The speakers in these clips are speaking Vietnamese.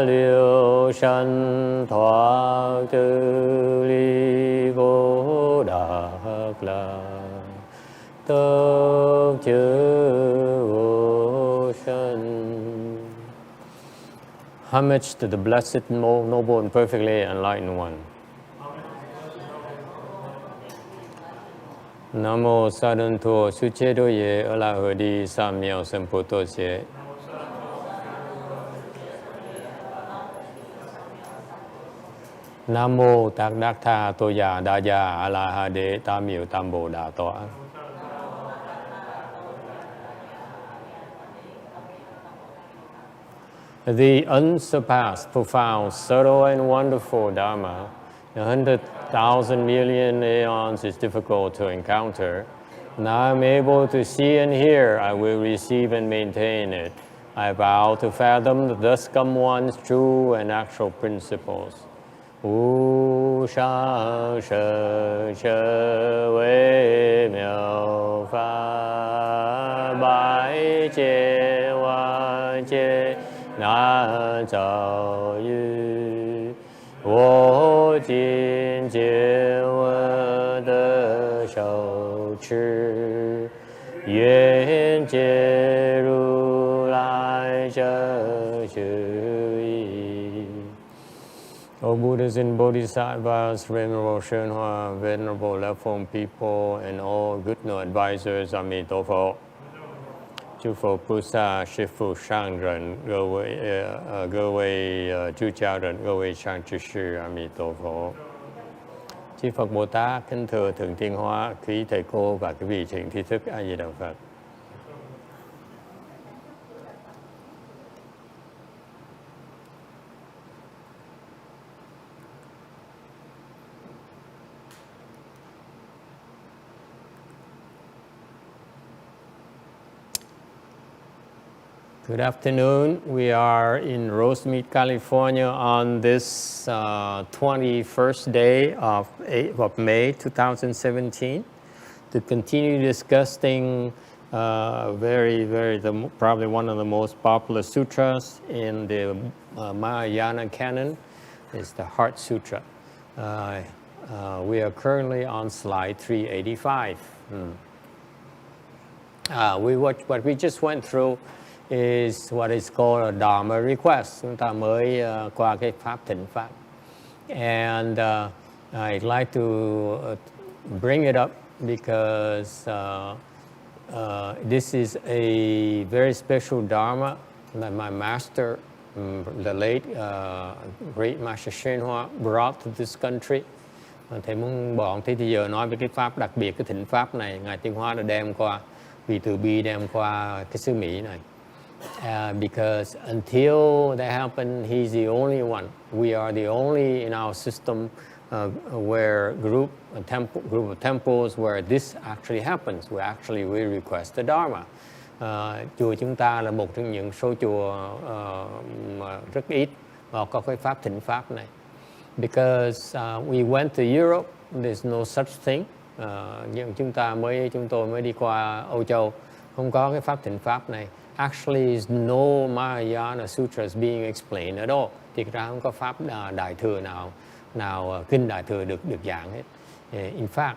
liêu sanh thoát tư ly vô đạc la tốc chư vô sanh. Homage to the blessed, noble, and perfectly enlightened one. Nam mô Sa Đơn Thô Su Chế Đô Ye A La Hờ Đi Sa Miao Sân Phô Tô Xế. Nam mô Tát Đắc Tha Tô Già Đa Già A La Ha Đế Tam Miệu Tam Bồ Đà Tọa. The unsurpassed, profound, subtle, and wonderful Dharma, 100,000 million aeons is difficult to encounter. Now I'm able to see and hear, I will receive and maintain it. I vow to fathom the thus come one's true and actual principles. Wu shang she she wei miao fa bai jie wan jie nan zhao yu wo jin jie wen de shou chi yuan jie ru lai zhe xu yi. O Buddhas and Bodhisattvas, Venerable Shenhua, Venerable Left Home people, and all good no advisors, Amitabha. Chư Phật Bồ Tát, Sư Phụ Sang Rần, Cơ Vị Chư Cha Rần, Cơ Vị Sang Chư Sư, Amitabha. Chư Phật Bồ Tát, kính thưa Thượng Thiên Hóa, quý thầy cô và quý vị thiện tri thức A Di Đà Phật. Good afternoon. We are in Rosemead, California on this 21st day of May 2017 to continue discussing probably one of the most popular sutras in the Mahayana canon is the Heart Sutra. We are currently on slide 385. What we just went through is what is called a Dharma request. Chúng ta mới qua cái pháp thỉnh pháp. And I'd like to bring it up because this is a very special Dharma that my master, the late great Master Shenhua, brought to this country. Thầy muốn bọn thì giờ nói về cái pháp đặc biệt, cái thỉnh pháp này Ngài Tiên Hóa đã đem qua, vì từ bi đem qua cái xứ Mỹ này. Because until that happened, he's the only one. We are the only in our system where group of temples where this actually happens. We request the Dharma. Chùa chúng ta là một trong những số chùa rất ít mà có cái pháp thỉnh pháp này. Because we went to Europe, there's no such thing. Nhưng chúng tôi mới đi qua Âu Châu, không có cái pháp thỉnh pháp này. Actually, no Mahayana Sutras being explained at all. Thì ra không có pháp đại thừa nào kinh đại thừa được giảng hết. In fact,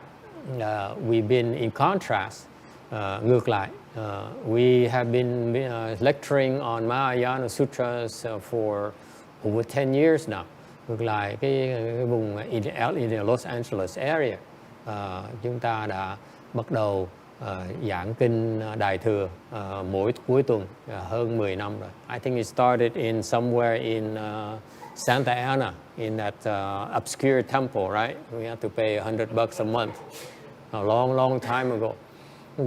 we've been in contrast. Ngược lại, we have been lecturing on Mahayana Sutras for over 10 years now. Ngược lại, cái vùng in the Los Angeles area, chúng ta đã bắt đầu giảng kinh đại thừa mỗi cuối tuần hơn 10 năm rồi. I think it started in somewhere in Santa Ana, in that obscure temple, right? We had to pay $100 a month. A long time ago.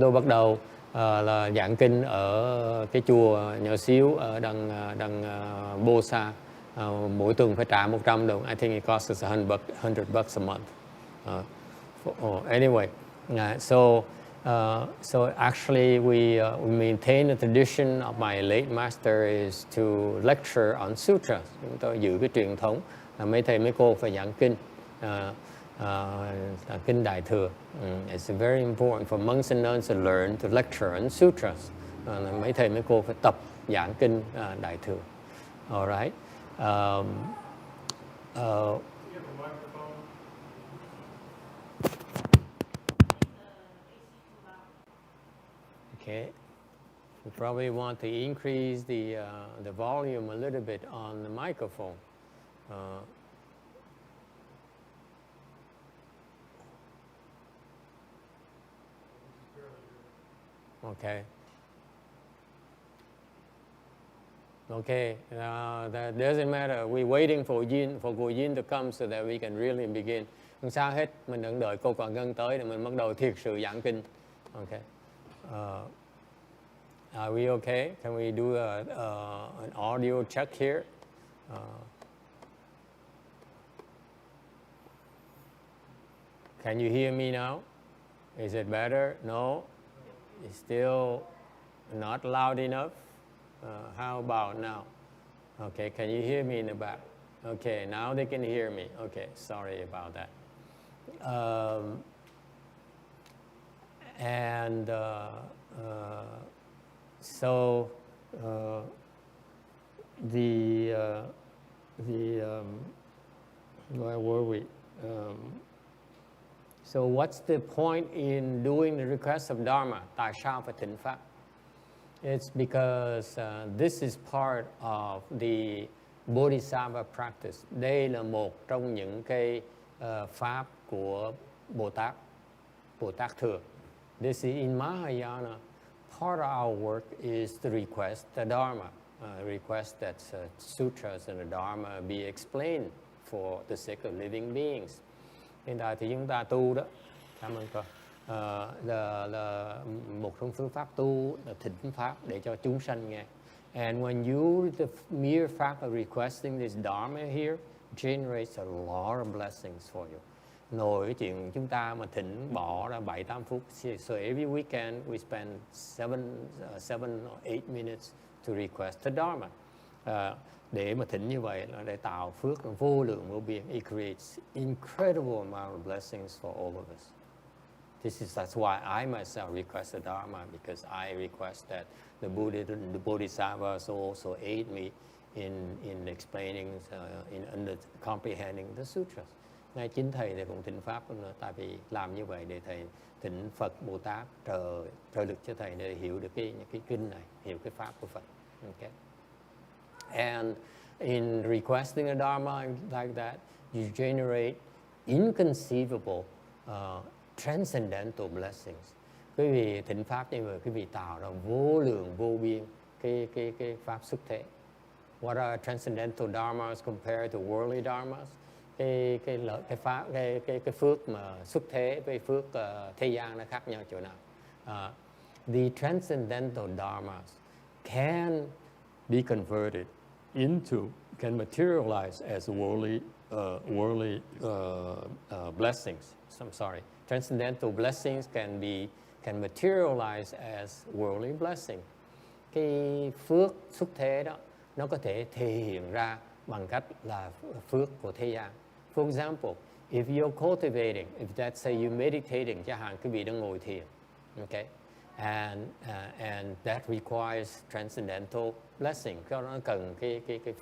Tôi bắt đầu là giảng kinh ở cái chùa nhỏ xíu ở đằng Bosa. Mỗi tuần phải trả $100. I think it costs us $100 a month. Anyway, so actually we maintain the tradition of my late master is to lecture on sutras. Chúng tôi giữ cái truyền thống là mấy thầy mấy cô phải giảng kinh, kinh đại thừa. It's very important for monks and nuns to learn to lecture on sutras. Mấy thầy mấy cô phải tập giảng kinh đại thừa. All right. Okay, you probably want to increase the volume a little bit on the microphone. Okay. Okay, that doesn't matter. We're waiting for cô Yin to come so that we can really begin. Không sao hết, mình đừng đợi cô Quản Ngân tới để mình bắt đầu thiệt sự giảng kinh. Okay. Are we okay? Can we do an audio check here? Can you hear me now? Is it better? No? It's still not loud enough? How about now? Okay, can you hear me in the back? Okay, now they can hear me. Okay, sorry about that. So where were we? So what's the point in doing the request of Dharma? Tại sao phải thỉnh Pháp? It's because this is part of the Bodhisattva practice. Đây là một trong những cái pháp của Bồ Tát Thừa. This is in Mahayana. Part of our work is to request the Dharma, request that sutras and the Dharma be explained for the sake of living beings. Hiện tại thì chúng ta tu đó, cảm ơn cô, là một trong phương pháp tu là thỉnh pháp để cho chúng sanh nghe. And when the mere fact of requesting this Dharma here generates a lot of blessings for you. Nội cái chuyện chúng ta mà thỉnh bỏ ra 7-8 phút. So every weekend we spend 7 or 8 minutes to request the Dharma. Để mà thỉnh như vậy là để tạo phước vô lượng vô biên. It creates incredible amount of blessings for all of us. That's why I myself request the Dharma, because I request that the Bodhisattvas also aid me in explaining, in comprehending the sutras. Ngay chính thầy thì cũng thỉnh pháp nữa, tại vì làm như vậy để thầy thỉnh Phật Bồ Tát trợ lực cho thầy để hiểu được cái kinh này, hiểu cái pháp của Phật. Okay. And in requesting a Dharma like that, you generate inconceivable transcendental blessings. Quý vị thỉnh pháp như vậy, quý vị tạo ra vô lượng vô biên cái pháp xuất thế. What are transcendental dharmas compared to worldly dharmas? Cái phước mà xuất thế với phước thế gian nó khác nhau chỗ nào? The transcendental dharmas can be converted into, can materialize as worldly blessings. I'm sorry. Transcendental blessings can materialize as worldly blessing. Cái phước xuất thế đó nó có thể thể hiện ra bằng cách là phước của thế gian. For example, if you're cultivating, if let's say you're meditating, chẳng hạn quý vị đang ngồi thiền, okay, and that requires transcendental blessing. Nó cần cái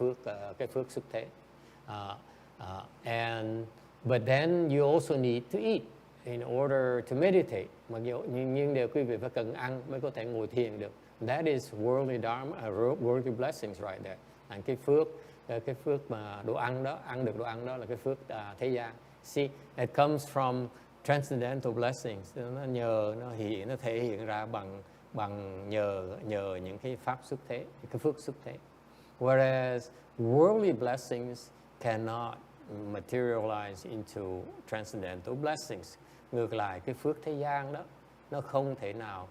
phước xuất thế. But then you also need to eat in order to meditate. Nhưng điều quý vị phải cần ăn mới có thể ngồi thiền được. That is worldly dharma, worldly blessings right there. And cái phước mà đồ ăn đó, ăn được đồ ăn đó là cái phước thế gian. See, it comes from transcendental blessings. Nó thể hiện ra bằng nhờ những cái pháp xuất thế, cái phước xuất thế. Whereas worldly blessings cannot materialize into transcendental blessings. Ngược lại, cái phước thế gian đó nó không thể nào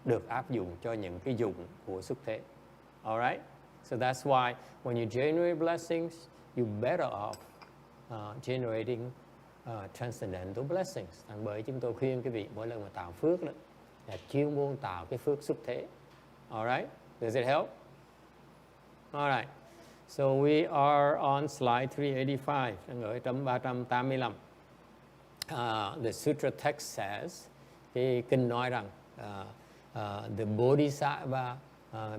được áp dụng cho những cái dụng của xuất thế. Alright? So that's why when you generate blessings, you're better off generating transcendental blessings. Bởi chúng tôi khuyên quý vị mỗi lần mà tạo phước đó là chuyên môn tạo cái phước xuất thế. Alright? Does it help? Alright. So we are on slide 385, đang ở trong 385. The Sutra text says, cái kinh nói rằng the Bodhisattva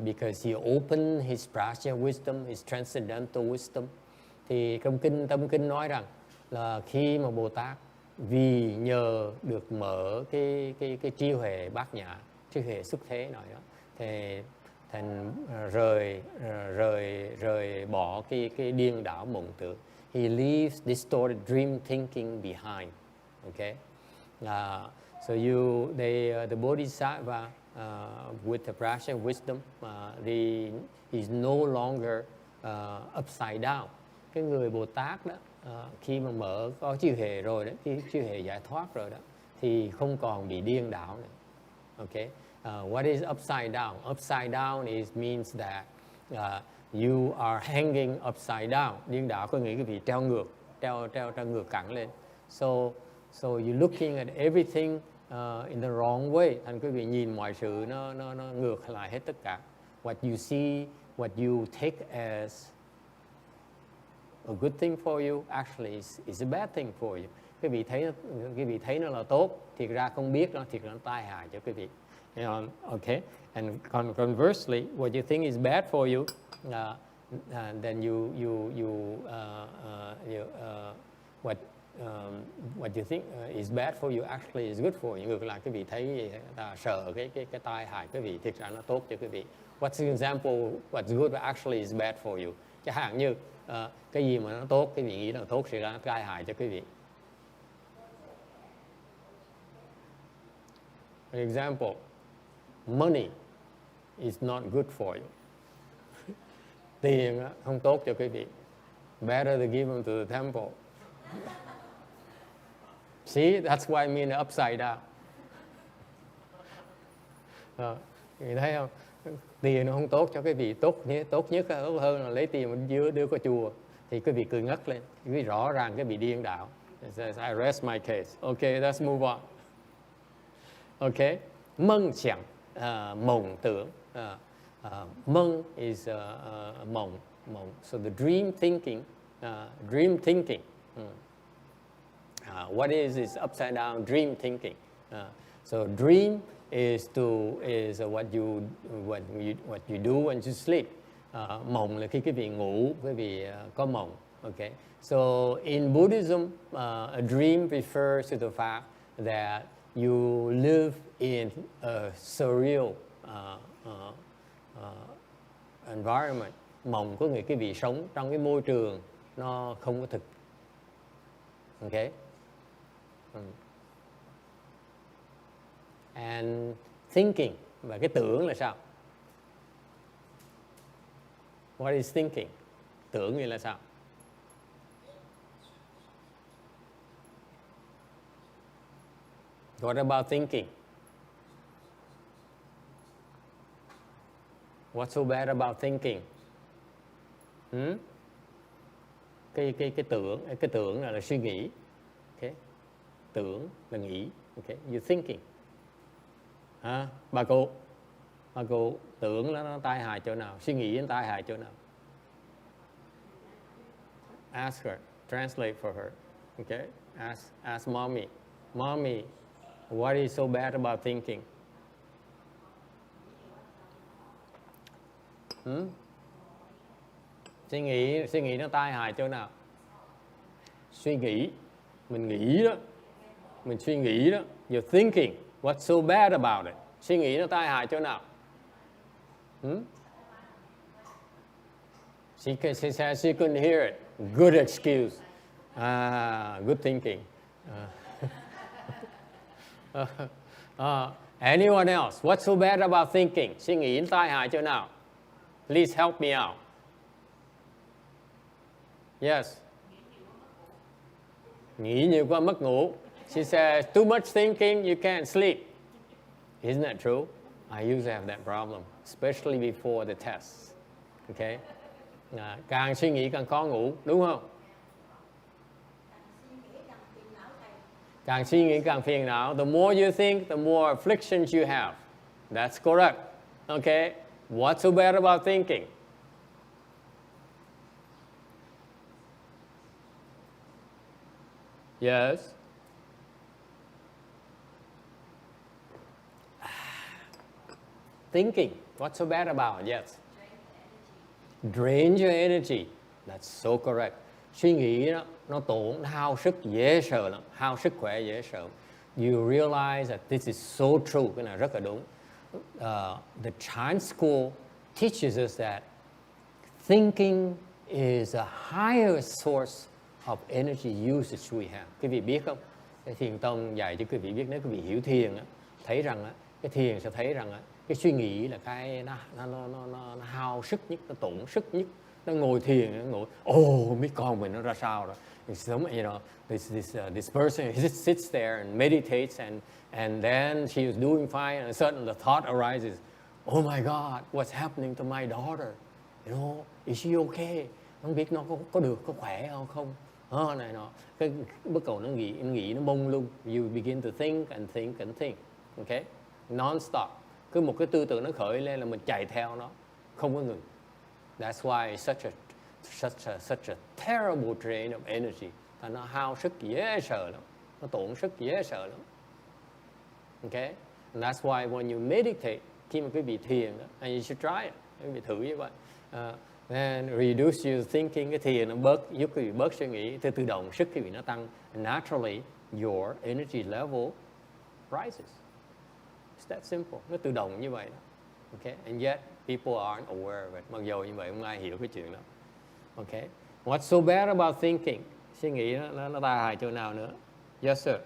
because he opened his prajna wisdom, his transcendental wisdom. Thì trong Tâm Kinh nói rằng là khi mà Bồ Tát vì nhờ được mở cái trí huệ bát nhã, trí huệ xuất thế này đó, thì thành rời bỏ cái điên đảo mộng tưởng. He leaves distorted dream thinking behind. Okay, so the Bodhisattva with the prajna wisdom, is no longer upside down. Cái người Bồ Tát đó, khi mà mở có trí huệ rồi đó, cái trí huệ giải thoát rồi đó, thì không còn bị điên đảo nữa. Okay, what is upside down? Upside down means that you are hanging upside down. Điên đảo có nghĩa cái vị treo ngược cẳng lên. So you're looking at everything in the wrong way. Thành quý vị nhìn mọi sự nó ngược lại hết tất cả. What you see, what you take as a good thing for you actually is a bad thing for you. Quý vị thấy nó là tốt, thiệt ra không biết nó, thiệt ra nó tai hại cho quý vị. Okay, and conversely, what you think is bad for you, then what you think is bad for you actually is good for you. Ngược lại, quý vị thấy sợ cái tai hại quý vị, thiệt ra nó tốt cho quý vị. What's an example? What's good actually is bad for you. Chẳng hạn như cái gì mà nó tốt, quý vị nghĩ là tốt, thì ra nó tai hại cho quý vị. For example, money is not good for you. Tiền không tốt cho quý vị. Better to give them to the temple. See, that's why I mean upside down. Quý vị thấy không? Tiền nó không tốt cho quý vị, tốt nhất hơn là lấy tiền mình đưa qua chùa. Thì quý vị cười ngất lên. Quý vị rõ ràng cái bị điên đảo. I rest my case. Okay, let's move on. Okay, mộng想, mộng tưởng. Mộng is mộng. So the dream thinking. What is upside down dream thinking? So dream is what you do when you sleep. Mộng là khi quý vị ngủ, quý vị có mộng. Okay. So in Buddhism, a dream refers to the fact that you live in a surreal environment. Mộng có nghĩa quý vị sống trong cái môi trường nó không có thực. Okay. And thinking, và cái tưởng là sao? What is thinking? Tưởng nghĩa là sao? What about thinking? What's so bad about thinking? Cái tưởng là suy nghĩ. Okay. Tưởng là nghĩ. Okay. You're thinking. Bà cụ tưởng là nó tai hại chỗ nào, suy nghĩ nó tai hại chỗ nào? Ask her, translate for her. Okay? Ask mommy. Mommy, what is so bad about thinking? Suy nghĩ nó tai hại chỗ nào? Suy nghĩ, mình nghĩ đó, mình suy nghĩ đó. You're thinking. What's so bad about it? Suy nghĩ nó tai hại chỗ nào? She said she couldn't hear it. Good excuse. Good thinking. Anyone else? What's so bad about thinking? Suy nghĩ nó tai hại chỗ nào? Please help me out. Yes. Nghĩ nhiều quá mất ngủ. She says, too much thinking, you can't sleep. Isn't that true? I usually have that problem, especially before the tests. Okay? Càng suy nghĩ càng khó ngủ, đúng không? Càng suy nghĩ càng phiền não. The more you think, the more afflictions you have. That's correct. Okay? What's so bad about thinking? Yes. Thinking. What's so bad about it? Yes. Drain your energy. That's so correct. Suy nghĩ đó, nó hao sức dễ sợ lắm, hao sức khỏe dễ sợ. You realize that this is so true. Cái này rất là đúng. The Chan school teaches us that thinking is a higher source of energy usage we have. Quý vị biết không? Cái thiền tông dạy cho quý vị biết, nếu quý vị hiểu thiền, thấy rằng cái thiền sẽ thấy rằng cái suy nghĩ là cái nó hao sức nhất, nó tổn sức nhất. Nó ngồi thiền, nó ngồi, không biết con mình nó ra sao rồi. This person sits there and meditates and then she is doing fine and suddenly the thought arises, oh my God, what's happening to my daughter? Is she okay? Không biết nó có được, có khỏe không? Này nọ. Cái bắt đầu nó nghĩ nó mông lung. You begin to think and think and think. Okay? Non-stop. Cứ một cái tư tưởng nó khởi lên là mình chạy theo nó, không có ngừng. That's why it's such a terrible drain of energy. Nó hao sức dễ sợ lắm, nó tổn sức dễ sợ lắm. Okay? And that's why when you meditate, khi mà quý vị thiền, and you should try it, quý vị thử như vậy. And reduce your thinking, cái thiền nó giúp quý vị bớt suy nghĩ, tự động sức quý vị nó tăng. And naturally, your energy level rises. It's that simple. Nó tự động như vậy đó. Okay? And yet, people aren't aware of it. Mặc dù như vậy, không ai hiểu cái chuyện đó. Okay? What's so bad about thinking? Suy nghĩ nó tai hại chỗ nào nữa? Yes, sir.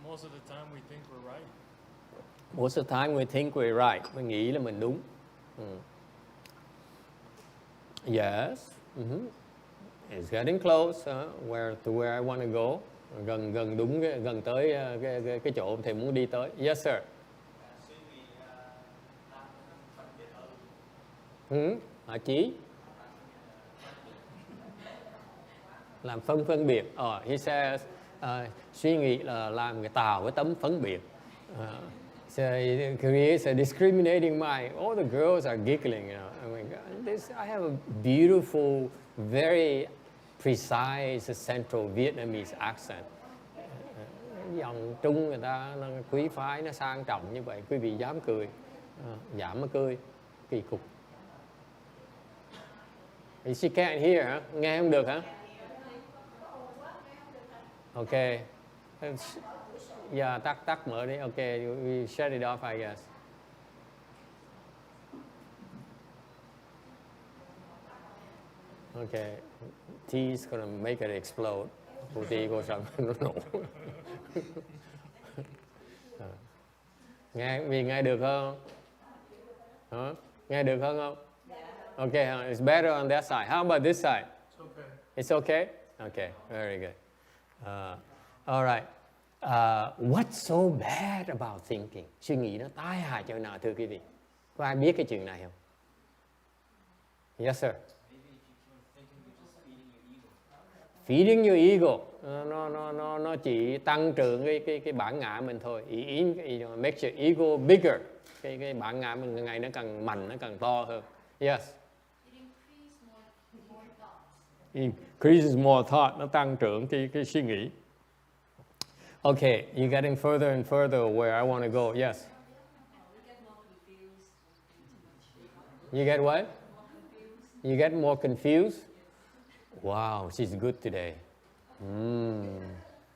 Most of the time we think we're right. Most of the time we think we're right. Mình nghĩ là mình đúng. Yes. It's getting close. To where I want to go. Gần đúng, gần tới cái chỗ thầy muốn đi tới. Yes, sir. Hả chí? Làm phân biệt. He says, suy nghĩ là làm người tạo cái tấm phân biệt. So it creates a discriminating mind. All the girls are giggling, Oh my God, I have a beautiful, very precise Central Vietnamese accent. Dòng Trung người ta nó quý phái, nó sang trọng như vậy, quý vị dám cười, dám mà cười, kỳ cục. She can't hear hả? Nghe không được hả? Okay. Yeah, tắt mở đi. Okay, we shut it off, I guess. Okay. Tea's gonna make it explode. Cô Ti cô sợ nó nổ. Nghe được không? Nghe được không? Okay, it's better on that side. How about this side? It's okay. It's okay? Okay, very good. All right. What's so bad about thinking? Suy nghĩ nó tai hại chỗ nào thưa quý vị? Có ai biết cái chuyện này không? Yes, sir. Feeding your ego. Nó chỉ tăng trưởng cái bản ngã mình thôi. Make your ego bigger. Cái bản ngã mình ngày nó càng mạnh, nó càng to hơn. Yes. Increases more thought. Nó tăng trưởng cái suy nghĩ. Okay, you're getting further and further where I want to go. Yes. You get what? You get more confused? Wow, she's good today.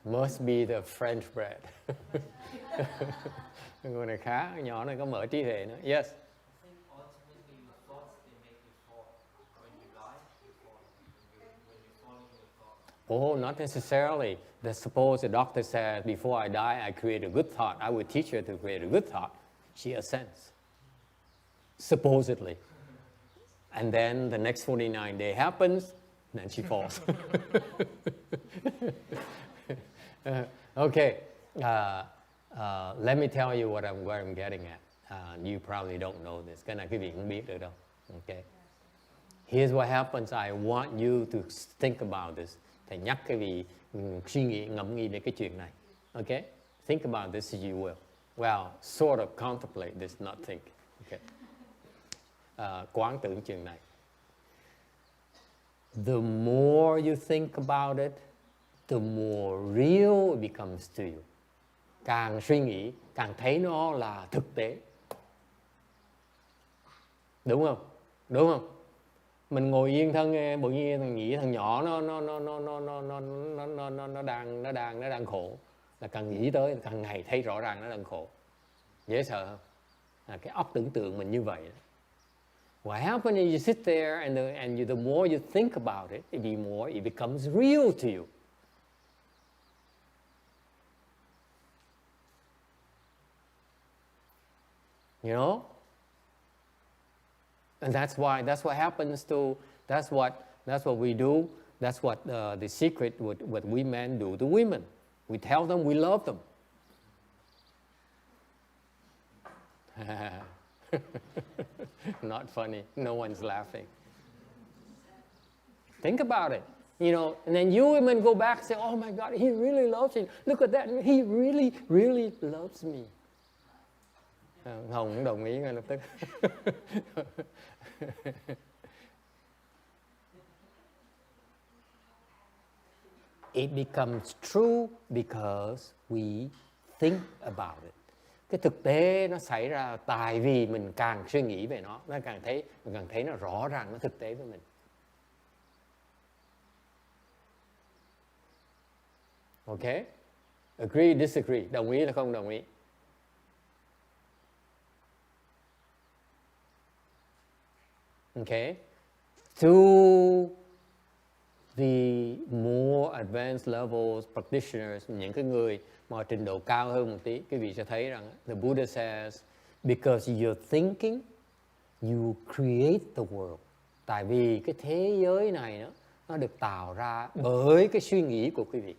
Must be the French bread. Người này khá, nhỏ này có mở trí tuệ nữa. Yes. Oh, not necessarily. Suppose the doctor said, before I die, I create a good thought. I would teach her to create a good thought. She assents. Supposedly. And then the next 49 days happens, then she falls. Okay. Let me tell you where I'm getting at. You probably don't know this. Cái này quý vị không biết được đâu. Okay. Here's what happens. I want you to think about this. Thầy nhắc cái vị suy nghĩ, ngẫm nghĩ về cái chuyện này. Okay? Think about this as you will. Well, sort of contemplate this, not think. Okay. Quán tưởng chuyện này. The more you think about it, the more real it becomes to you. Càng suy nghĩ, càng thấy nó là thực tế. Đúng không? Đúng không? Mình ngồi yên thân, bỗng nhiên thằng nghĩ thằng nhỏ nó đang khổ, là càng nghĩ tới càng ngày thấy rõ ràng nó đang khổ. Dễ sợ không? Cái óc tưởng tượng mình như vậy. What happens is you sit there and the more you think about it, the more it becomes real to you. You know? And that's what happens to, that's what we do. That's what the secret, what we men do to women. We tell them we love them. Not funny. No one's laughing. Think about it. You know, and then you women go back and say, oh my God, he really loves me. Look at that. He really, really loves me. Hồng cũng đồng ý ngay lập tức. It becomes true because we think about it. Cái thực tế nó xảy ra tại vì mình càng suy nghĩ về nó càng thấy nó rõ ràng, nó thực tế với mình. Okay? Agree, disagree, đồng ý là không đồng ý? Okay? To the more advanced levels practitioners, những cái người mà trình độ cao hơn một tí, quý vị sẽ thấy rằng the Buddha says, because you're thinking, you create the world. Tại vì cái thế giới này nó được tạo ra bởi cái suy nghĩ của quý vị.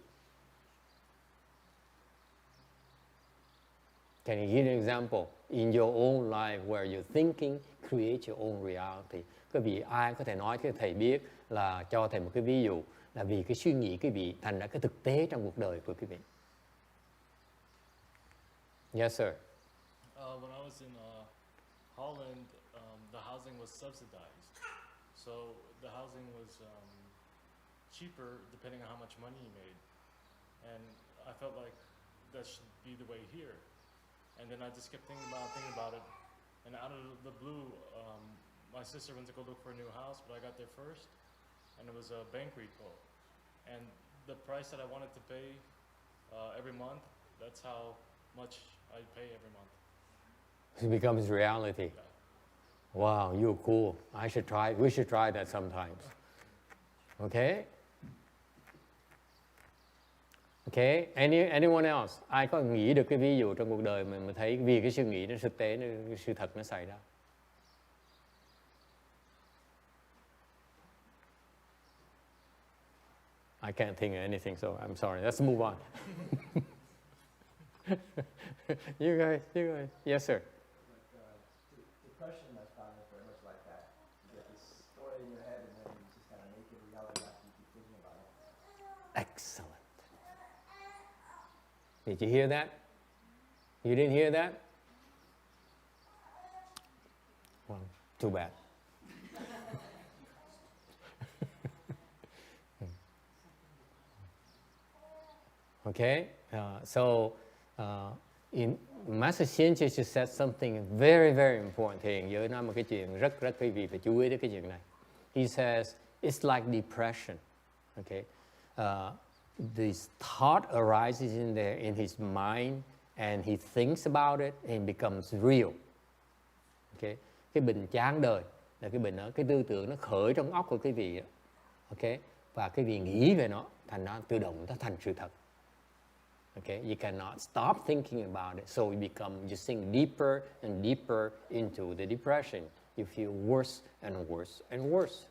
Can you give an example in your own life where your thinking creates your own reality? Quý vị ai có thể nói cho thầy biết là cho thầy một cái ví dụ là vì cái suy nghĩ quý vị thành ra cái thực tế trong cuộc đời của quý vị. Yes, sir. When I was in Holland, the housing was subsidized. So the housing was cheaper depending on how much money you made. And I felt like that should be the way here. And then I just kept thinking about it. And out of the blue, my sister went to go look for a new house, but I got there first. And it was a bank repo. And the price that I wanted to pay every month, that's how much I pay every month. It becomes reality. Yeah. Wow, you're cool. We should try that sometimes. Okay? Okay, anyone else? Ai có nghĩ được cái ví dụ trong cuộc đời mình thấy vì cái suy nghĩ nó thực tế, cái sự thật nó xảy ra? I can't think of anything, so I'm sorry. Let's move on. You guys. Yes, sir. Depression, I found it very much like that. You get this story in your head, and then you just kind of make it reality after you keep thinking about it. Excellent. Did you hear that? You didn't hear that? Well, too bad. Okay, in Master Shinji said something very, very important. Thiền giới nói một cái chuyện rất quý vị phải chú ý đến cái chuyện này. He says, it's like depression. Okay, this thought arises in his mind, and he thinks about it, and it becomes real. Okay, cái bệnh chán đời là cái bệnh đó, cái tư tưởng nó khởi trong óc của quý vị. Okay, và quý vị nghĩ về nó, thành nó tự động nó thành sự thật. Okay, you cannot stop thinking about it, so you sink deeper and deeper into the depression. You feel worse and worse and worse.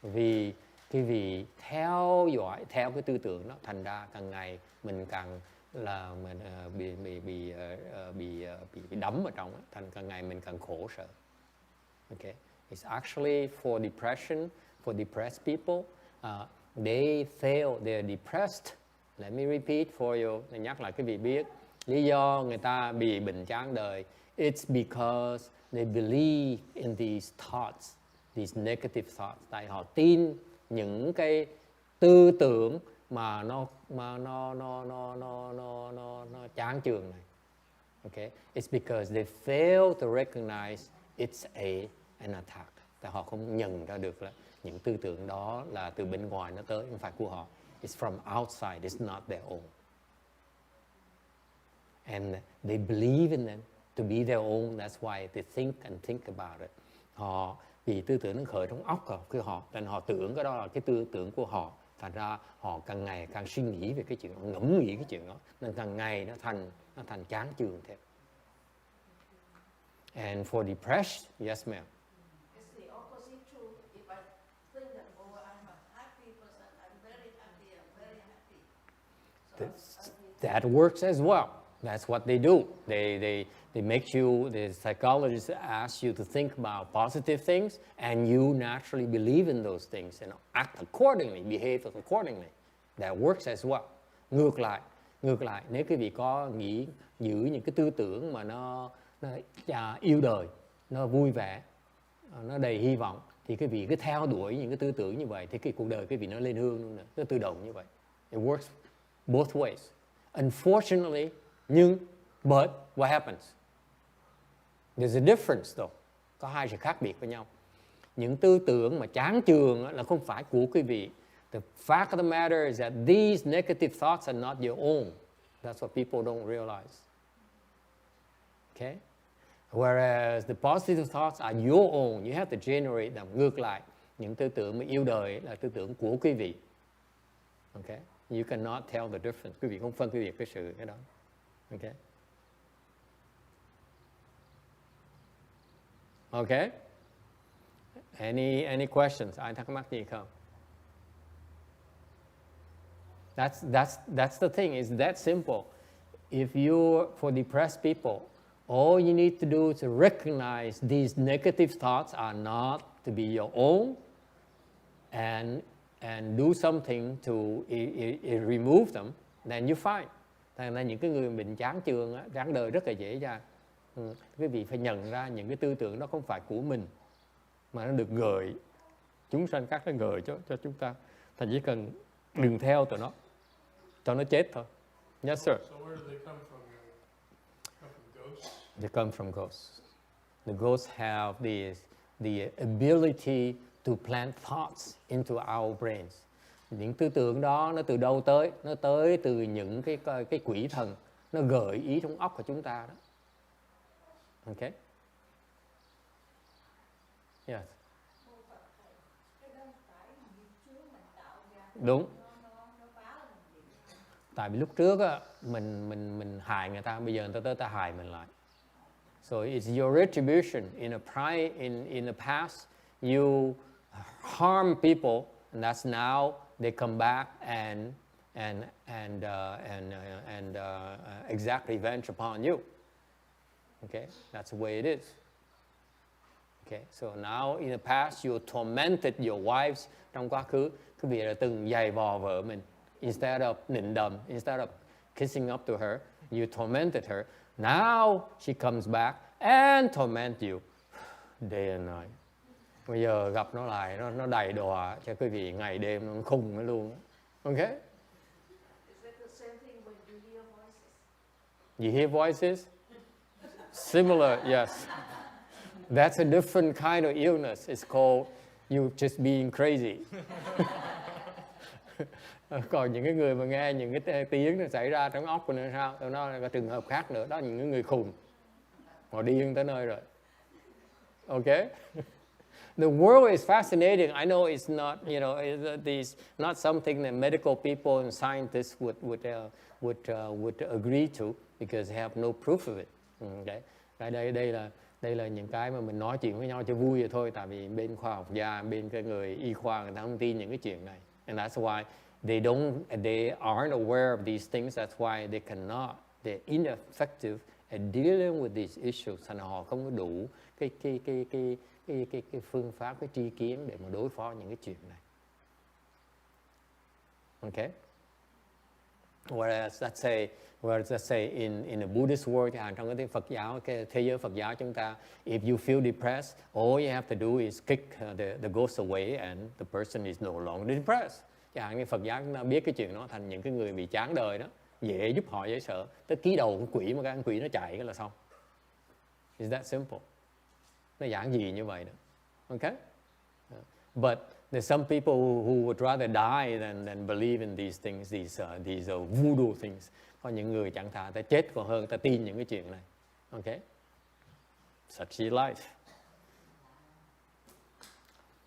Vì cái vì theo dõi theo cái tư tưởng đó, thành ra càng ngày mình càng là mình bị đắm ở trong đó, thành càng ngày mình càng khổ sở. Okay, it's actually for depression, for depressed people. They fail, they're depressed. Let me repeat for you. Để nhắc lại quý vị biết. Lý do người ta bị bệnh chán đời, it's because they believe in these thoughts, these negative thoughts. Tại họ tin những cái tư tưởng mà nó chán chường này. Okay? It's because they fail to recognize it's a an attack. Tại họ không nhận ra được là những tư tưởng đó là từ bên ngoài nó tới, không phải của họ. It's from outside, it's not their own. And they believe in them to be their own. That's why they think about it. Họ vì tư tưởng nó khởi trong óc của họ, nên họ tưởng cái đó là cái tư tưởng của họ. Thành ra họ càng ngày càng suy nghĩ về cái chuyện đó, ngẫm nghĩ cái chuyện đó, nên càng ngày nó thành chán chường thế. And for depression, yes ma'am. It's the opposite truth. If I think that, oh, I'm a happy person, I'm very happy. So That works as well. That's what they do. They make you, the psychologists ask you to think about positive things, and you naturally believe in those things and act accordingly, behave accordingly. That works as well. Ngược lại, nếu quý vị có giữ những cái tư tưởng mà nó yêu đời, nó vui vẻ, nó đầy hy vọng, thì quý vị cứ theo đuổi những cái tư tưởng như vậy, thì cái cuộc đời quý vị nó lên hương luôn nè, nó tự động như vậy. It works both ways. Unfortunately, but what happens? There's a difference though. Có hai sự khác biệt với nhau. Những tư tưởng mà chán chường là không phải của quý vị. The fact of the matter is that these negative thoughts are not your own. That's what people don't realize. Okay? Whereas the positive thoughts are your own. You have to generate them. Ngược lại, những tư tưởng mà yêu đời là tư tưởng của quý vị. Okay? You cannot tell the difference. Quý vị không phân quý vị cái đó. Okay? Okay? Any questions? Ai thắc mắc gì không? That's the thing. It's that simple. If for depressed people, all you need to do is to recognize these negative thoughts are not to be your own, and do something to remove them, then you're fine. Thành ra những cái người bệnh chán chường chán đời rất là dễ dàng. Quý vị phải nhận ra những cái tư tưởng đó không phải của mình, mà nó được gợi, chúng sanh khác nó gợi cho chúng ta. Thành chỉ cần đừng theo tụi nó, cho nó chết thôi. Yes sir. So where do they come from? Come from ghosts? They come from ghosts. The ghosts have the ability to plant thoughts into our brains. Những tư tưởng đó nó từ đâu tới? Nó tới từ những cái quỷ thần, nó gợi ý trong óc của chúng ta đó. Okay? Yes. Đúng. Tại vì lúc trước á, mình hại người ta, bây giờ người ta tới ta hại mình lại. So it's your retribution. In the past, you harm people, and that's now they come back and exact revenge upon you. Okay, that's the way it is. Okay, so now in the past you tormented your wives. Trong quá khứ, quý vị đã từng giày vò vợ mình. Instead of nịnh đầm, instead of kissing up to her, you tormented her. Now she comes back and torment you day and night. Bây giờ gặp nó lại, nó đầy đọa cho quý vị ngày đêm, nó khùng nó luôn. Okay? Is that the same thing when you hear voices? You hear voices? Similar, yes. That's a different kind of illness. It's called you just being crazy. Còn những cái người mà nghe những cái tiếng nó xảy ra trong óc của nó sao? Nó là trường hợp khác nữa. Đó là những người khùng. Họ điên tới nơi rồi. Okay? The world is fascinating. I know it's not, not something that medical people and scientists would agree to because they have no proof of it. Okay? Đây là những cái mà mình nói chuyện với nhau cho vui vậy thôi. Tại vì bên khoa học gia, bên cái người y khoa người ta không tin những cái chuyện này. And that's why they aren't aware of these things. That's why they're ineffective at dealing with these issues. Thành họ không có đủ cái phương pháp, cái tri kiến để mà đối phó những cái chuyện này. Okay? Whereas let's say in the Buddhist world, trong cái Phật giáo, cái thế giới Phật giáo chúng ta, if you feel depressed, all you have to do is kick the ghost away and the person is no longer depressed. Chẳng hạn như Phật giáo chúng ta biết cái chuyện đó, thành những cái người bị chán đời đó, dễ giúp họ dễ sợ. Tới ký đầu con quỷ mà cái con quỷ nó chạy cái là xong. It's that simple. Nó giản dị như vậy đó. Okay? But there's some people who would rather die than believe in these things, these voodoo things. Có những người chẳng thà ta chết còn hơn ta tin những cái chuyện này. Okay? Such is life.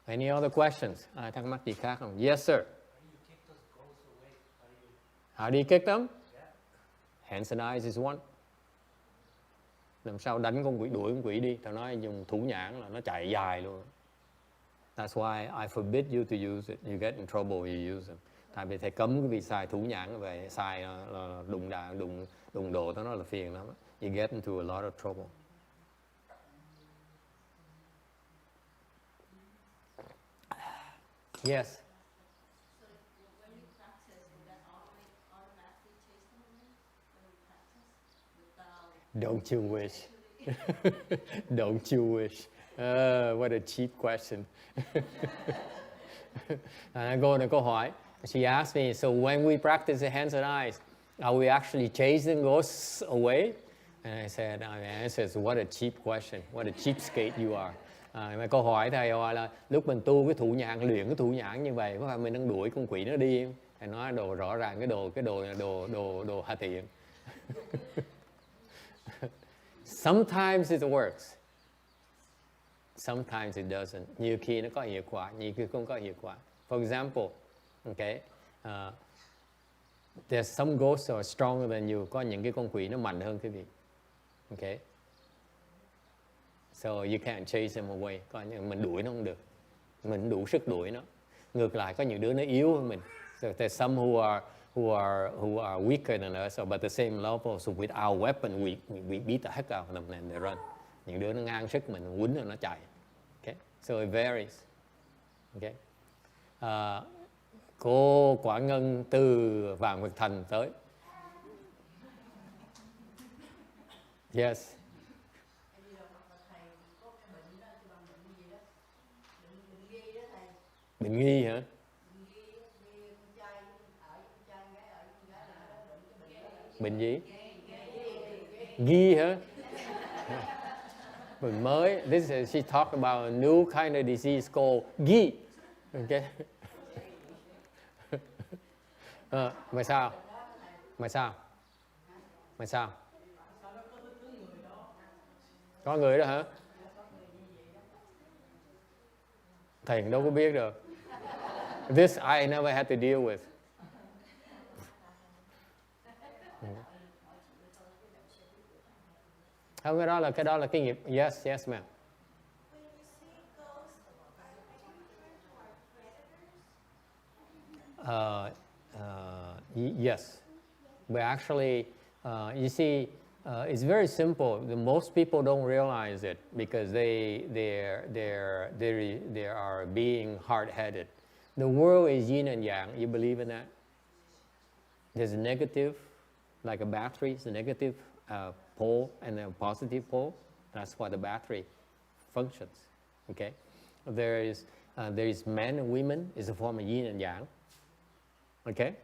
Any other questions? Ai thắc mắc gì khác không? Yes, sir. How do you kick them? Hands and eyes is one. Làm sao đánh con quỷ, đuổi con quỷ đi? Tao nói dùng thủ nhãn là nó chạy dài luôn. That's why I forbid you to use it. You get in trouble when you use them. Tại vì thầy cấm cái việc xài thủ nhãn, về xài là đụng độ tao nói là phiền lắm. You get into a lot of trouble. Yes. So when you practice, will that automatically chase them away when you practice without? Don't you wish? Don't you wish? What a cheap question. Cô này câu hỏi. She asked me, so when we practice the hands and eyes, are we actually chasing ghosts away? And I said, my answer is, what a cheap question. What a cheapskate you are. Mà câu hỏi thầy hỏi là lúc mình tu cái thủ nhãn, luyện cái thủ nhãn như vậy, có phải mình đang đuổi con quỷ nó đi không? Thầy nói đồ rõ ràng cái đồ là đồ hạ tiện. Sometimes it works. Sometimes it doesn't. Nhiều khi nó có hiệu quả, nhiều khi không có hiệu quả. For example, okay, there's some ghosts are stronger than you. Có những cái con quỷ nó mạnh hơn cái vị. Okay. So you can't chase them away. Có những mình đuổi nó không được. Mình đủ sức đuổi nó. Ngược lại có những đứa nó yếu hơn mình. So there's some who are weaker than us, but at the same level. So with our weapon, we beat the heck out of them and they run. Những đứa nó ngang sức mình quýnh rồi nó chạy. Okay. So it varies. Okay. Cô Quả Ngân từ Vạn Nguyệt Thành tới. Yes. Bệnh nghi hả? Bệnh gì? Ghi hả? Bệnh mới. She talked about a new kind of disease called ghi. Okay. Mày sao? Mày sao? Mày sao? Có người đó hả? Thầy đâu có biết được. This I never had to deal with. Không, cái đó là cái nghiệp. Yes, yes ma'am. Yes, but actually, you see, it's very simple. Most people don't realize it because they are being hard-headed. The world is yin and yang. You believe in that? There's a negative, like a battery. It's a negative pole and a positive pole. That's why the battery functions. Okay, there is men and women. Is a form of yin and yang. Okay,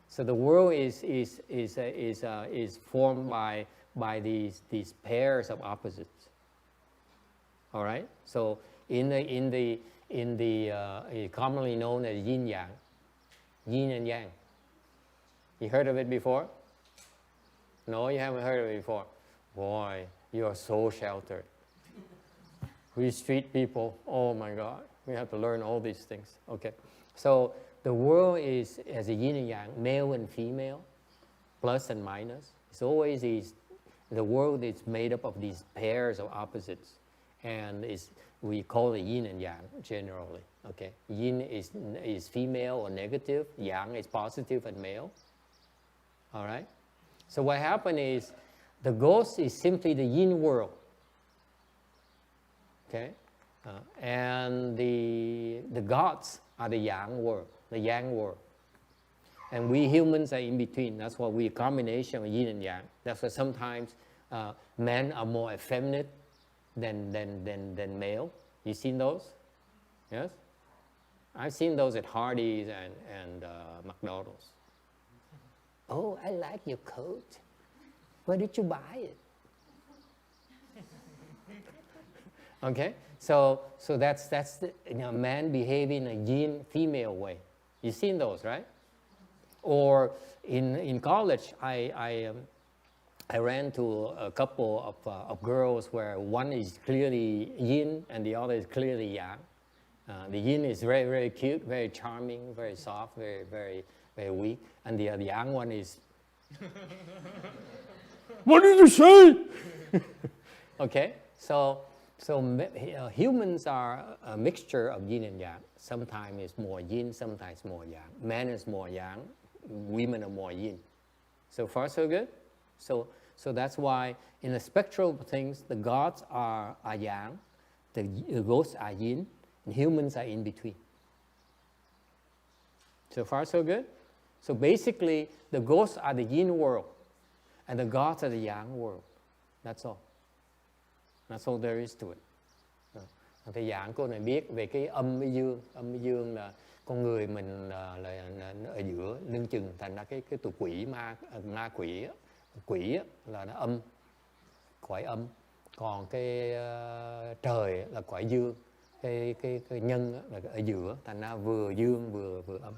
so the world is formed by these pairs of opposites. All right. So in the commonly known as yin yang, yin and yang. You heard of it before? No, you haven't heard of it before. Boy, you are so sheltered. We street people. Oh my God, we have to learn all these things. Okay, so the world is as a yin and yang, male and female, plus and minus. It's always the world is made up of these pairs of opposites, and we call it yin and yang generally. Okay, yin is female or negative, yang is positive and male. All right. So what happened is the ghost is simply the yin world. Okay, and the gods are the yang world, the yang world. And we humans are in between. That's why we're a combination of yin and yang. That's why sometimes men are more effeminate than male. You seen those? Yes? I've seen those at Hardee's and McDonald's. Oh, I like your coat. Where did you buy it? Okay, So that's the, man behaving in a yin female way. You've seen those, right? Or in college, I ran to a couple of girls where one is clearly yin and the other is clearly yang. The yin is very, very cute, very charming, very soft, very, very, very weak. And the yang one is, what did you say? Okay, so humans are a mixture of yin and yang. Sometimes it's more yin, sometimes more yang. Men is more yang, women are more yin. So far, so good? So that's why in the spectral things, the gods are yang, the ghosts are yin, and humans are in between. So far, so good? So basically, the ghosts are the yin world, and the gods are the yang world. That's all. That's all there is to it. Thầy giảng cô này biết về cái âm với dương. Âm với dương là con người mình là ở giữa lưng chừng, thành ra cái tụi quỷ ma quỷ là nó âm, cõi âm. Còn cái trời là cõi dương, cái nhân là ở giữa, thành ra vừa dương vừa âm.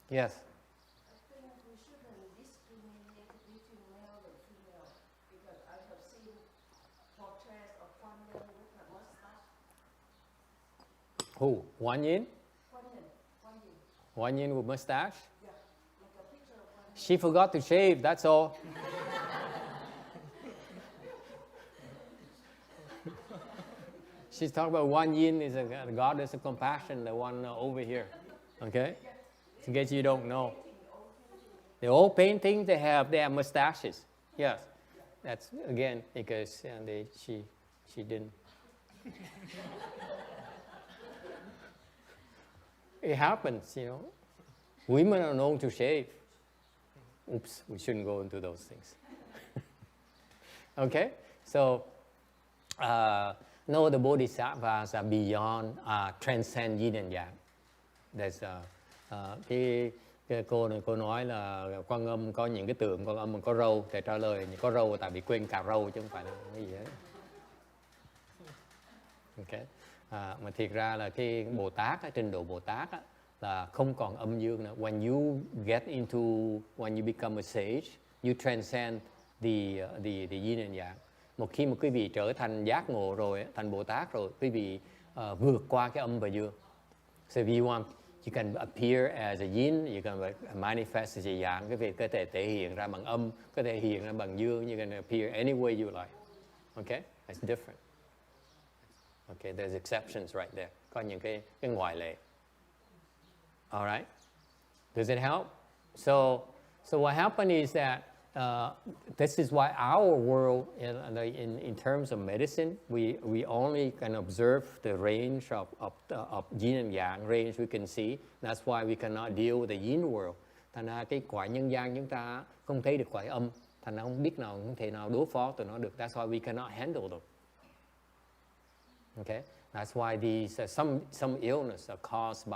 Yes. I think we shouldn't discriminate between male and female because I have seen portraits of one man with a mustache. Who? One yin? One yin. One yin with mustache? Yeah, like a picture of one. She forgot to shave, that's all. She's talking about one yin is a goddess of compassion, the one over here. Okay? In case you don't know. The old paintings, they have mustaches. Yes. That's, again, because she didn't. It happens, Women are known to shave. Oops, we shouldn't go into those things. Okay? So, no, the bodhisattvas are beyond, transcend yin and yang. There's cái cô này cô nói là Quan Âm có những cái tượng Quan Âm có râu. Thầy trả lời có râu tại vì quên cạo râu chứ không phải là cái gì hết. Okay. Mà thiệt ra là cái Bồ Tát, trình độ Bồ Tát là không còn âm dương nữa. When you become a sage, you transcend the yin and yang. Một khi mà quý vị trở thành giác ngộ rồi, thành Bồ Tát rồi, quý vị vượt qua cái âm và dương. So if you want, you can appear as a yin, you can manifest as a yang. Cái việc có thể thể hiện ra bằng âm, có thể hiện ra bằng dương. You can appear any way you like. Okay? It's different. Okay, there's exceptions right there. Có những cái ngoại lệ. All right? Does it help? So what happened is that this is why our world, in terms of medicine, we only can observe the range of yin and yang range we can see. That's why we cannot deal with the yin world. Thành ra cái cõi nhân gian chúng ta không thấy được cõi âm. Thành ra không biết không thể nào đối phó tụi nó được. That's why we cannot handle them. Okay, that's why these some illness are caused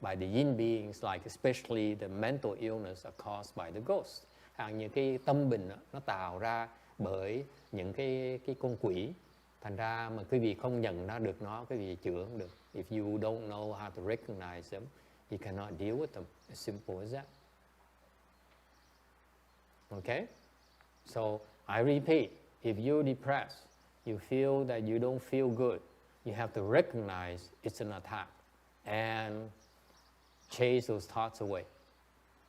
by the yin beings, like especially the mental illness are caused by the ghosts. Những cái tâm bệnh nó tạo ra bởi những cái con quỷ. Thành ra mà quý vị không nhận ra được nó, quý vị chữa không được. If you don't know how to recognize them, you cannot deal with them. As simple as that. Okay? So I repeat, if you're depressed, you feel that you don't feel good, you have to recognize it's an attack and chase those thoughts away.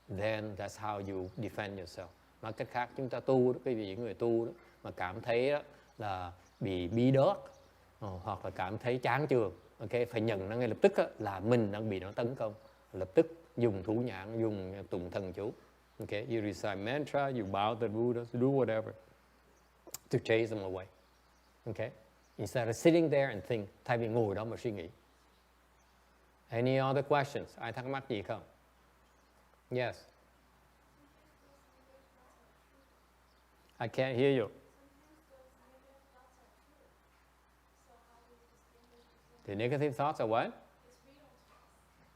Then that's how you defend yourself. Nói cách khác, chúng ta tu đó, quý vị những người tu đó, mà cảm thấy đó, là bị bí đớt hoặc là cảm thấy chán chường, okay, phải nhận nó ngay lập tức đó, là mình đang bị nó tấn công. Lập tức dùng thủ nhãn, dùng tụng thần chú. Okay, you recite mantra, you bow the Buddha, do whatever to chase them away. Okay? Instead of sitting there and think, thay vì ngồi đó mà suy nghĩ. Any other questions? Ai thắc mắc gì không? Yes. I can't hear you. The negative thoughts are what?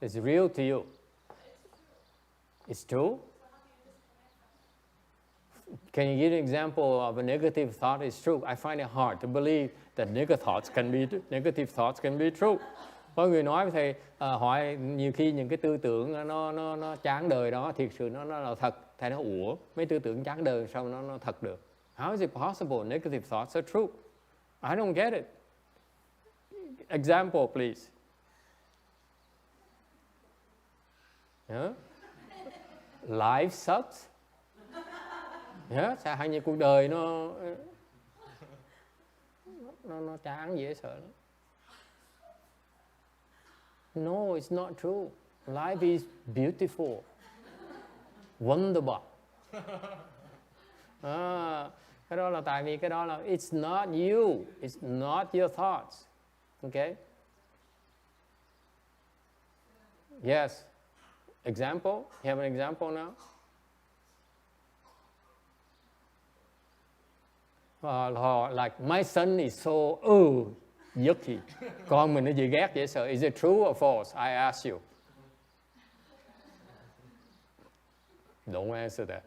It's real to you. It's true? Can you give an example of a negative thought is true? I find it hard to believe that negative thoughts can be true. Có người nói với thầy, hỏi nhiều khi những cái tư tưởng nó chán đời đó, thiệt sự nó là thật. Thầy nói, ủa, mấy tư tưởng chán đời sao nó thật được? How is it possible negative thoughts are true? I don't get it. Example, please. Yeah? Life sucks. Yeah? Sao hay như cuộc đời nó chán dễ sợ lắm. No, it's not true. Life is beautiful, wonderful. Cái đó là tại vì cái đó là it's not you, it's not your thoughts. Okay? Yes. Example? You have an example now? Like my son is so yucky. Con mình nó gì ghét dễ sợ. Is it true or false? I ask you. Don't answer that.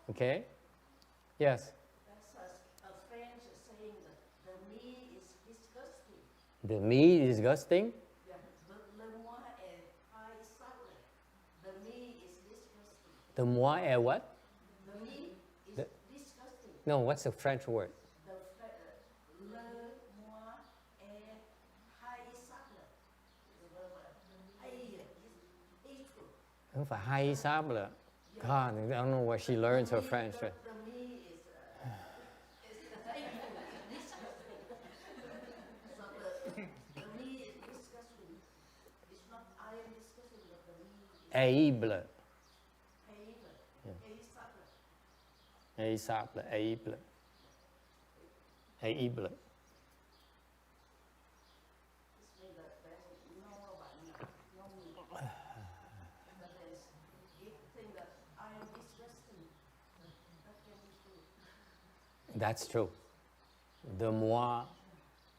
Okay? Yes. That's a French saying that the me is disgusting. The me is disgusting. Yeah, le moi est haïssable. The me is disgusting. The moi est what? The me is disgusting. No, what's the French word? Le moi est haïssable. Không phải hay sáp là. God, I don't know where she learns her French. The me is disgusting. So the me is disgusting. It's not I am disgusting, but the me is Able. haïssable. Hay sáp là able. Able. This means that there's no bạn, no me. But there's if think that I am disgusting. That can be true. That's true. The moi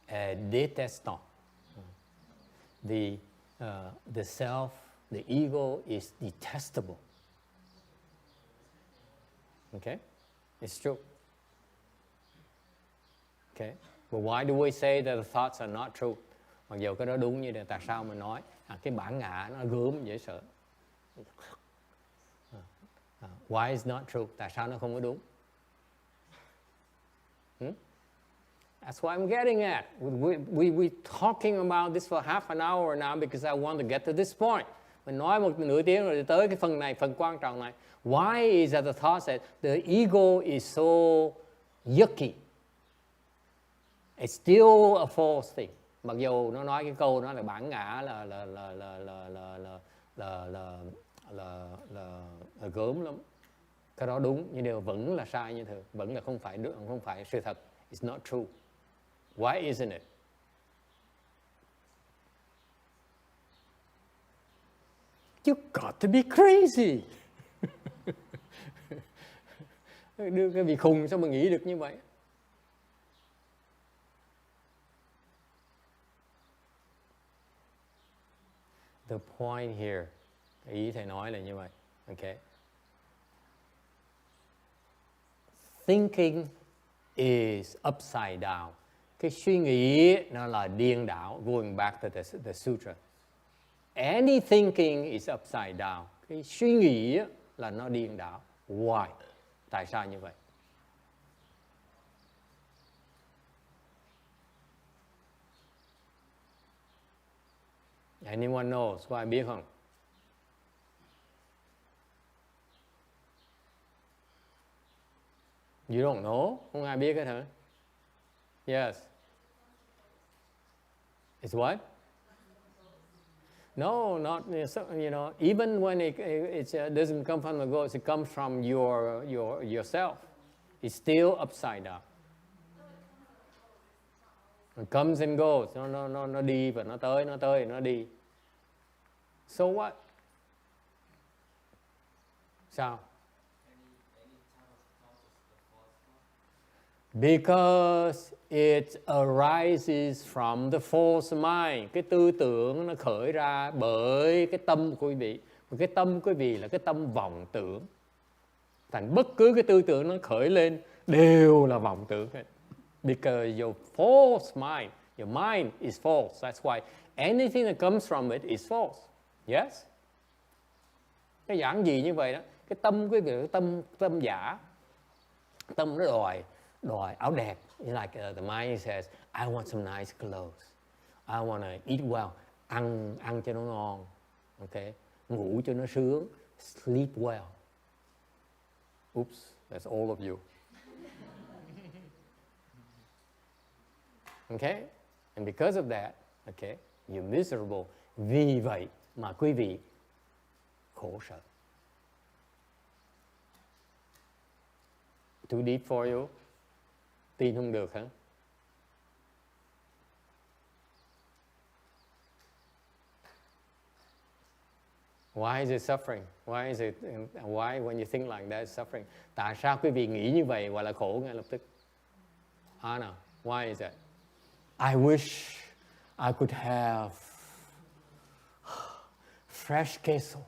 est détestant. The self, the ego is detestable. Okay? It's true. Okay? But why do we say that the thoughts are not true? Mặc dù cái đó đúng như thế, tại sao mình nói cái bản ngã nó gớm dễ sợ. Why is not true? Tại sao nó không có đúng? That's what I'm getting at. We're talking about this for half an hour now because I want to get to this point. Mình nói một nửa tiếng rồi tới cái phần này, phần quan trọng này. Why is that the thought that the ego is so yucky? It's still a false thing. Mặc dù nó nói cái câu đó là bản ngã là gớm lắm. Cái đó đúng nhưng điều vẫn là sai như thường, vẫn là không phải sự thật. It's not true. Why isn't it? You got to be crazy. Đưa cái vị khùng sao mà nghĩ được như vậy? The point here, ý thầy nói là như vậy. Okay. Thinking is upside down. Cái suy nghĩ nó là điên đảo. Going back to the Sutra. Any thinking is upside down. Cái suy nghĩ là nó điên đảo. Why? Tại sao như vậy? Anyone knows? Có ai biết không? You don't know? Không ai biết hết hả? Yes. It's what? No, not, even when it doesn't come from the ghost, it comes from yourself. It's still upside down. It comes and goes. Nó đi và nó tới, nó đi. So what? Sao? Because it arises from the false mind. Cái tư tưởng nó khởi ra bởi cái tâm của quý vị. Cái tâm quý vị là cái tâm vọng tưởng. Thành bất cứ cái tư tưởng nó khởi lên đều là vọng tưởng hết. Because your false mind, your mind is false. That's why anything that comes from it is false. Yes? Cái giản dị như vậy đó. Cái tâm quý vị, tâm giả. Tâm nó đòi áo đẹp. Like the mind says, I want some nice clothes. I want to eat well. Ăn cho nó ngon. Okay? Ngủ cho nó sướng. Sleep well. Oops, that's all of you. Okay? And because of that, okay, you're miserable. Vì vậy mà quý vị khổ sở. Too deep for you? Tin không được hả? Why is it suffering? Why when you think like that, it's suffering? Tại sao quý vị nghĩ như vậy gọi là khổ ngay lập tức? Anna, why is that? I wish I could have fresh queso.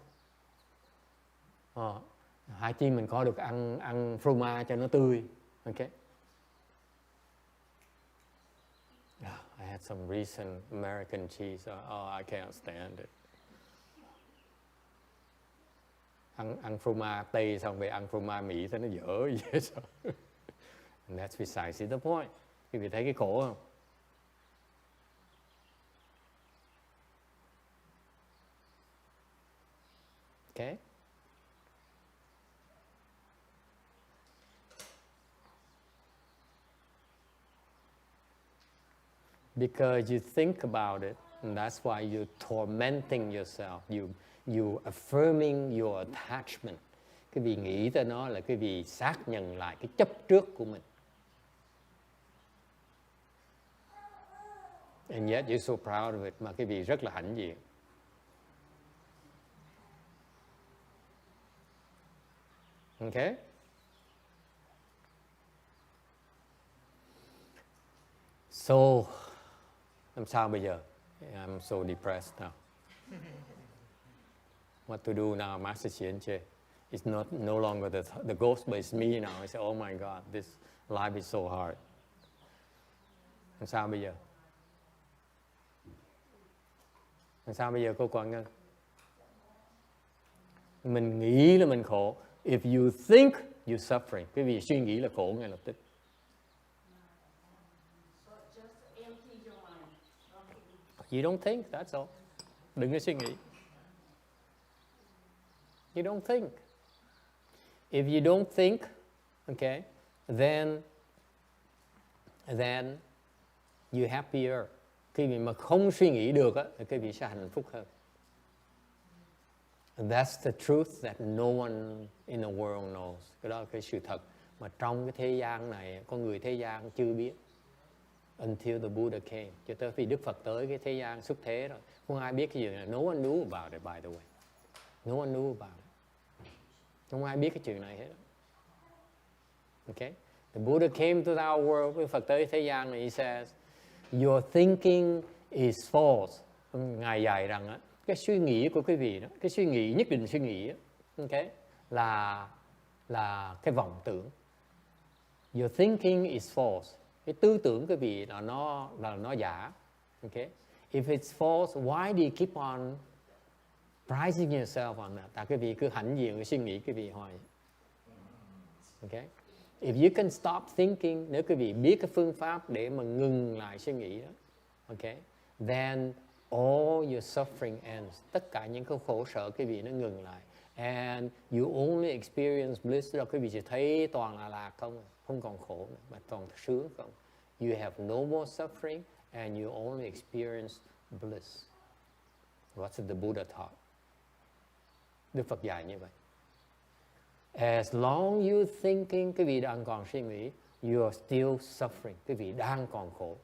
Hai chi mình có được ăn fromage cho nó tươi. Okay. I had some recent American cheese. I can't stand it. Ăn fromage Tây xong về ăn fromage Mỹ thấy nó dở gì hết sao? And that's precisely the point. Quý vị thấy cái khổ không? Okay. Because you think about it, and that's why you're tormenting yourself. You affirming your attachment. Cái vì nghĩ tới nó là cái vì xác nhận lại cái chấp trước của mình. And yet you're so proud of it, mà cái vì rất là hãnh diện. Okay? So, làm sao bây giờ? I'm so depressed now. What to do now, Master Xianche? It's no longer the ghost, but it's me now. I say, oh my God, this life is so hard. Làm sao bây giờ? Làm sao bây giờ cô Quang Ngân? Mình nghĩ là mình khổ. If you think you're suffering, cái vì suy nghĩ là khổ ngay lập tức. You don't think, that's all. Đừng có suy nghĩ. You don't think. If you don't think, okay, then you're happier. Khi mà không suy nghĩ được á, thì cái vị sẽ hạnh phúc hơn. And that's the truth that no one in the world knows. Cái đó là cái sự thật mà trong cái thế gian này, con người thế gian chưa biết. Until the Buddha came. Cho tới khi Đức Phật tới cái thế gian xuất thế rồi. Không ai biết cái gì này. No one knew about it, by the way. No one knew about it. Không ai biết cái chuyện này hết. Okay? The Buddha came to our world. Đức Phật tới thế gian này, he says, your thinking is false. Ngài dạy rằng á, cái suy nghĩ của quý vị đó, cái suy nghĩ nhất định suy nghĩ đó, okay, là cái vọng tưởng. Your thinking is false. Cái tư tưởng quý vị là nó giả. Okay? If it's false, why do you keep on prizing yourself on that? Tại quý vị cứ hãnh diện cái suy nghĩ quý vị hoài. Okay? If you can stop thinking, nếu quý vị biết cái phương pháp để mà ngừng lại suy nghĩ đó, okay, then all your suffering ends. Tất cả những cái khổ sở quý vị nó ngừng lại. And you only experience bliss. Đó quý vị chỉ thấy toàn là lạc không còn khổ nữa, mà toàn sướng không. You have no more suffering and you only experience bliss. What's the Buddha taught? Đức Phật dạy như vậy. As long you thinking, cái vị đang còn suy nghĩ, you are still suffering. Cái vị đang còn khổ.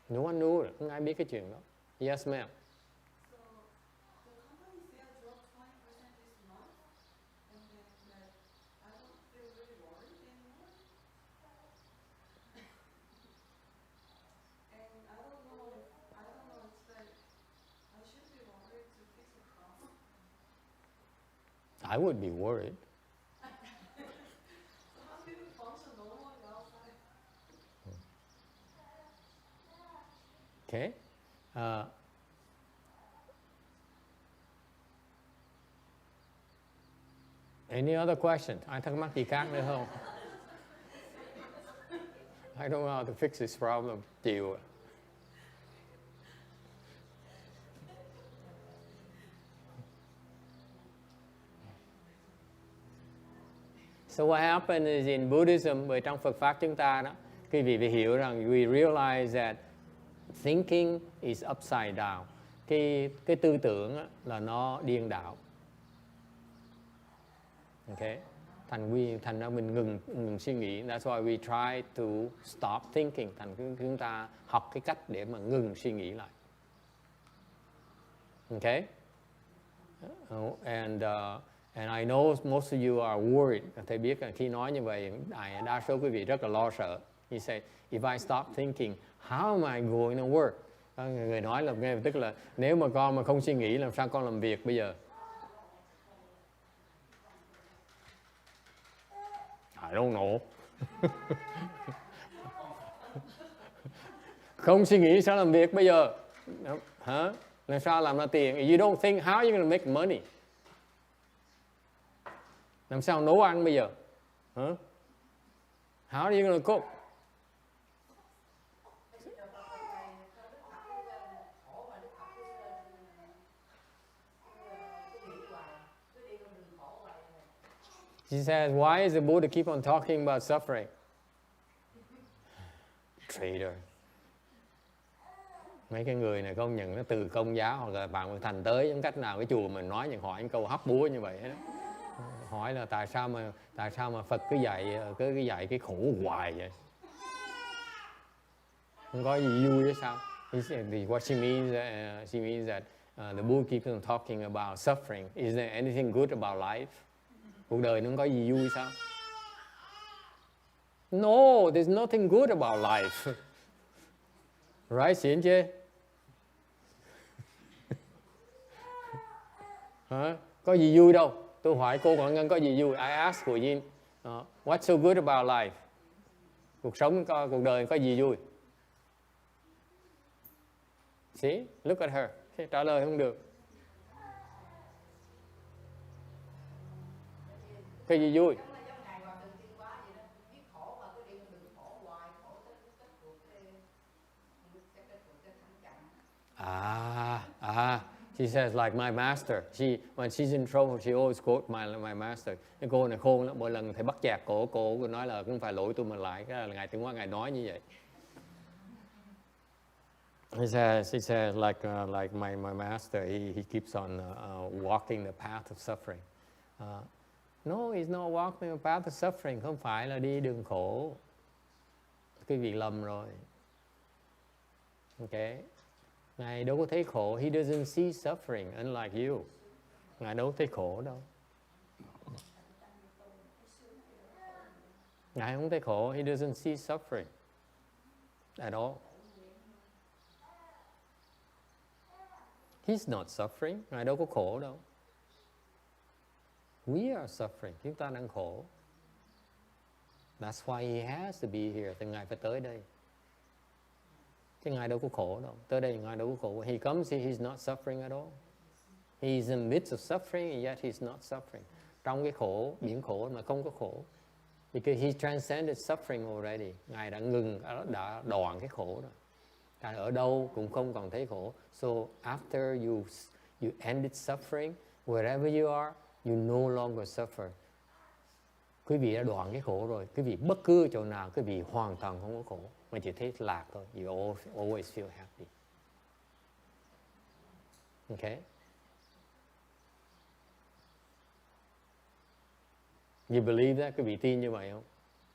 No one knew it. Không ai biết cái chuyện đó. Yes, ma'am. I should I would be worried. Okay. Any other question? Ai thắc mắc gì khác nữa không? I don't know how to fix this problem. Chịu. So what happened is in Buddhism, bởi trong Phật pháp chúng ta đó, quý vị phải hiểu rằng we realize that thinking is upside down. Cái tư tưởng á, là nó điên đảo. Okay. Thành ra mình ngừng suy nghĩ. That's why we try to stop thinking. Thành chúng ta học cái cách để mà ngừng suy nghĩ lại. Okay. And I know most of you are worried. Thầy biết là khi nói như vậy, đa số quý vị rất là lo sợ. You say, if I stop thinking, how am I going to work? Người nói là tức là nếu mà con mà không suy nghĩ, làm sao con làm việc bây giờ? I don't know. Không suy nghĩ sao làm việc bây giờ? Hả? Làm sao làm ra tiền? You don't think, how are you going to make money? Làm sao nấu ăn bây giờ? Huh? How are you going to cook? She says, why is the Buddha keep on talking about suffering? Traitor. Mấy cái người này công nhận nó từ công giáo hoặc là bạn thành tới những cách nào cái chùa mình nói những hỏi những câu hấp búa như vậy đó. Hỏi là tại sao mà Phật cứ dạy cái khổ hoài vậy? Không có gì vui hay sao? What she means that the Buddha keeps on talking about suffering. Is there anything good about life? Cuộc đời nó không có gì vui sao? No, there's nothing good about life. Right, xịn chưa? Hả? Có gì vui đâu. Tôi hỏi cô Quảng Ngân có gì vui? I ask của Yin, what's so good about life? Cuộc đời có gì vui? See, look at her. Trả lời không được. Cái gì vui? She says like my master. When she's in trouble, she always quote my master. Cái cô này khôn lắm. Mỗi lần thầy bắt chẹt cô nói là không phải lỗi tôi mà lại. Cái là Ngài Tiến Hóa Ngài nói như vậy. She says like my master, he keeps on walking the path of suffering. No, he's not walking the path of suffering. Không phải là đi đường khổ. Quý vị lầm rồi. Okay. Ngài đâu có thấy khổ. He doesn't see suffering, unlike you. Ngài đâu có thấy khổ đâu. Ngài không thấy khổ. He doesn't see suffering at all. He's not suffering. Ngài đâu có khổ đâu. We are suffering. Chúng ta đang khổ. That's why he has to be here. Thì Ngài phải tới đây. Chứ Ngài đâu có khổ đâu. Tới đây Ngài đâu có khổ. He comes here, he's not suffering at all. He's in the midst of suffering and yet he's not suffering. Trong cái khổ, biển khổ mà không có khổ. Because he transcended suffering already. Ngài đã đã đoạn cái khổ rồi. Ngài ở đâu cũng không còn thấy khổ. So after you ended suffering, wherever you are, you no longer suffer. Quý vị đã đoạn cái khổ rồi. Quý vị bất cứ chỗ nào, quý vị hoàn toàn không có khổ. Mà chỉ thấy lạc thôi. You always feel happy. Okay? You believe that? Quý vị tin như vậy không?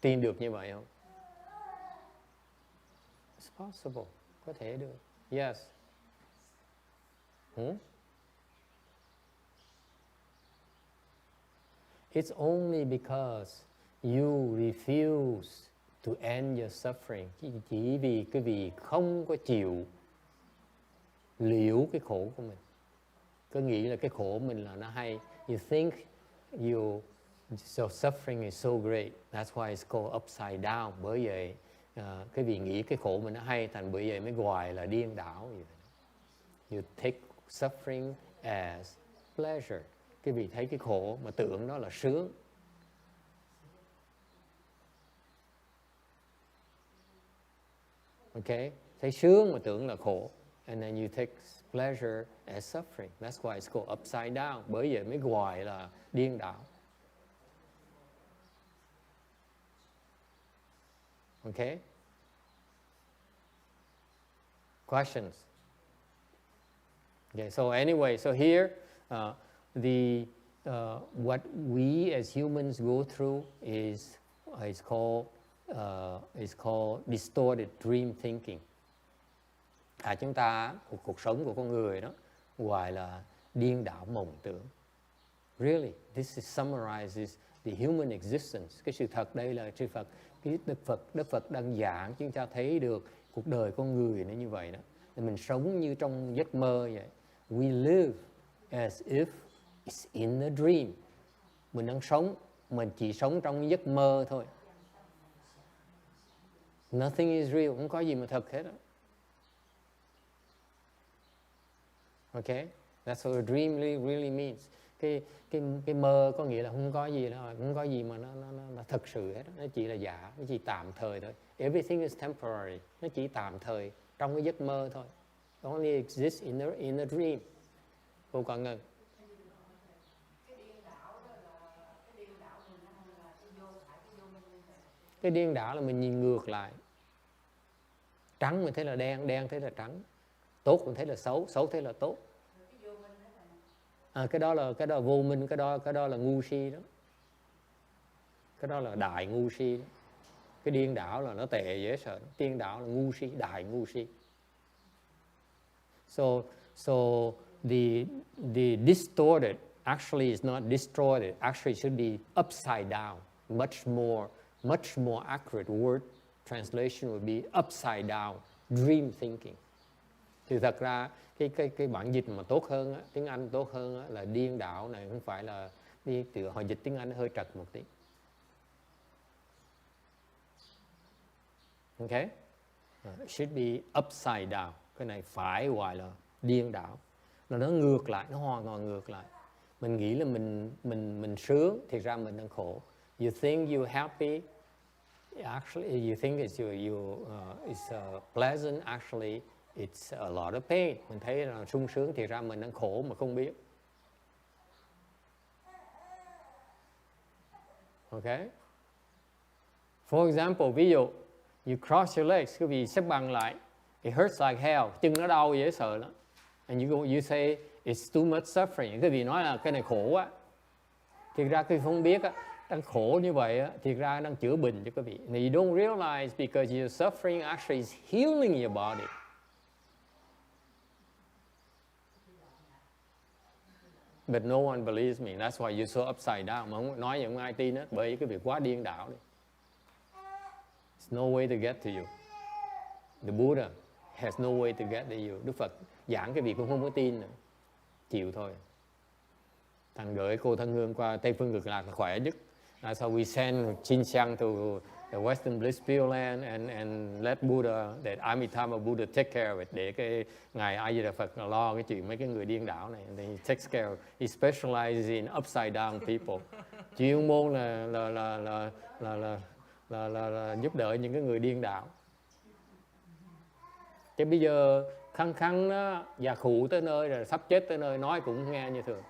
Tin được như vậy không? It's possible. Có thể được. Yes. It's only because you refuse to end your suffering. Chỉ vì quý vị không có chịu liễu cái khổ của mình. Cứ nghĩ là cái khổ mình là nó hay. You think so suffering is so great. That's why it's called upside down. Bởi vậy cái vị nghĩ cái khổ mình nó hay, thành bởi vậy mới gọi là điên đảo. You take suffering as pleasure. Cái vị thấy cái khổ mà tưởng đó là sướng. Okay? Thấy sướng mà tưởng là khổ. And then you take pleasure as suffering. That's why it's called upside down. Bởi vậy mới gọi là điên đảo. Okay? Questions? Okay, so anyway, so here what we as humans go through is called distorted dream thinking. Chúng ta cuộc sống của con người đó gọi là điên đảo mộng tưởng. Really, this summarizes the human existence. Cái sự thật đây là sự Phật, cái Đức Phật đang giảng chúng ta thấy được cuộc đời con người nó như vậy đó. Mình sống như trong giấc mơ vậy. We live as if it's in a dream. Mình đang sống, mình chỉ sống trong giấc mơ thôi. Nothing is real, không có gì mà thật hết đó. Okay, that's what a dream really means. Cái mơ có nghĩa là không có gì đó, không có gì mà nó thật sự hết. Nó chỉ là giả, nó chỉ tạm thời thôi. Everything is temporary. Nó chỉ tạm thời trong cái giấc mơ thôi. It only exists in a dream. Cô Quang Ngân. Cái điên đảo là mình nhìn ngược lại. Trắng mình thấy là đen, đen thấy là trắng. Tốt mình thấy là xấu, xấu thấy là tốt. Cái đó là vô minh, cái đó là ngu si đó. Cái đó là đại ngu si đó. Cái điên đảo là nó tệ dễ sợ. Điên đảo là ngu si, đại ngu si. So the distorted actually is not destroyed. Actually it should be upside down. Much more accurate word translation would be upside down dream thinking. Thì thật ra cái bản dịch mà tốt hơn á, tiếng Anh tốt hơn á, là điên đảo này không phải là đi từ họ dịch tiếng Anh hơi trật một tí. Okay? It should be upside down. Cái này phải gọi là điên đảo. Nó ngược lại, nó hoàn toàn ngược lại. Mình nghĩ là mình sướng, thì ra mình đang khổ. You think you're happy, actually you think it's pleasant, actually it's a lot of pain. Mình thấy là sung sướng thì ra mình đang khổ mà không biết. Okay? For example, ví dụ you cross your legs, quý vị xếp bằng lại, it hurts like hell, chân nó đau dễ sợ lắm. And you say it's too much suffering. Quý vị nói là cái này khổ quá. Thì ra quý vị không biết á, đang khổ như vậy á, thì ra đang chữa bệnh cho quý vị. And you don't realize because your suffering actually is healing your body. But no one believes me. That's why you're so upside down. Mà không nói gì không ai tin hết, bởi vì cái việc quá điên đảo đi. There's no way to get to you. The Buddha has no way to get to you. Đức Phật giảng cái việc cũng không có tin nữa. Chịu thôi. Thành gửi cô Thân Hương qua Tây Phương Cực Lạc là khỏe nhất. So we send Chinsang to the Western Blissfield Land and let Buddha, that Amitabha Buddha take care of it. Để cái ngài A Di Đà Phật lo cái chuyện mấy cái người điên đảo này. And he takes care of. He specializes in upside down people. Chuyên môn là giúp đỡ những cái người điên đảo. Chứ bây giờ khăng đó, già khụ tới nơi rồi sắp chết tới nơi nói cũng nghe như thường.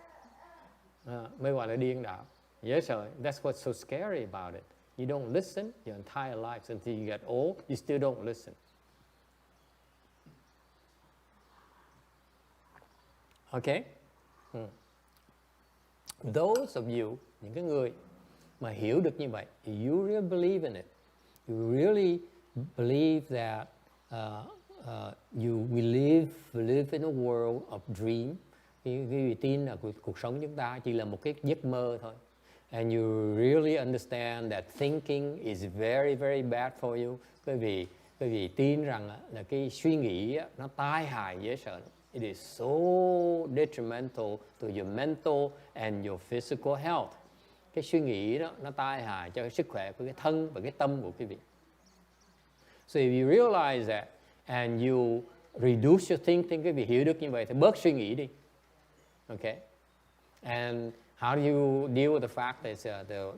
Mới gọi là điên đảo. Yes, sir. That's what's so scary about it. You don't listen your entire life until you get old. You still don't listen. Okay? Those of you, những cái người mà hiểu được như vậy, you really believe in it. You really believe that we live in a world of dream. Quý vị tin là cuộc sống chúng ta chỉ là một cái giấc mơ thôi. And you really understand that thinking is very, very bad for you. Quý vị tin rằng là cái suy nghĩ nó tai hại dễ sợ. It is so detrimental to your mental and your physical health. cái suy nghĩ đó nó tai hại cho cái sức khỏe của cái thân và cái tâm của quý vị. So if you realize that and you reduce your thinking, quý vị hiểu được như vậy thì bớt suy nghĩ đi. Okay? And how do you deal with the fact that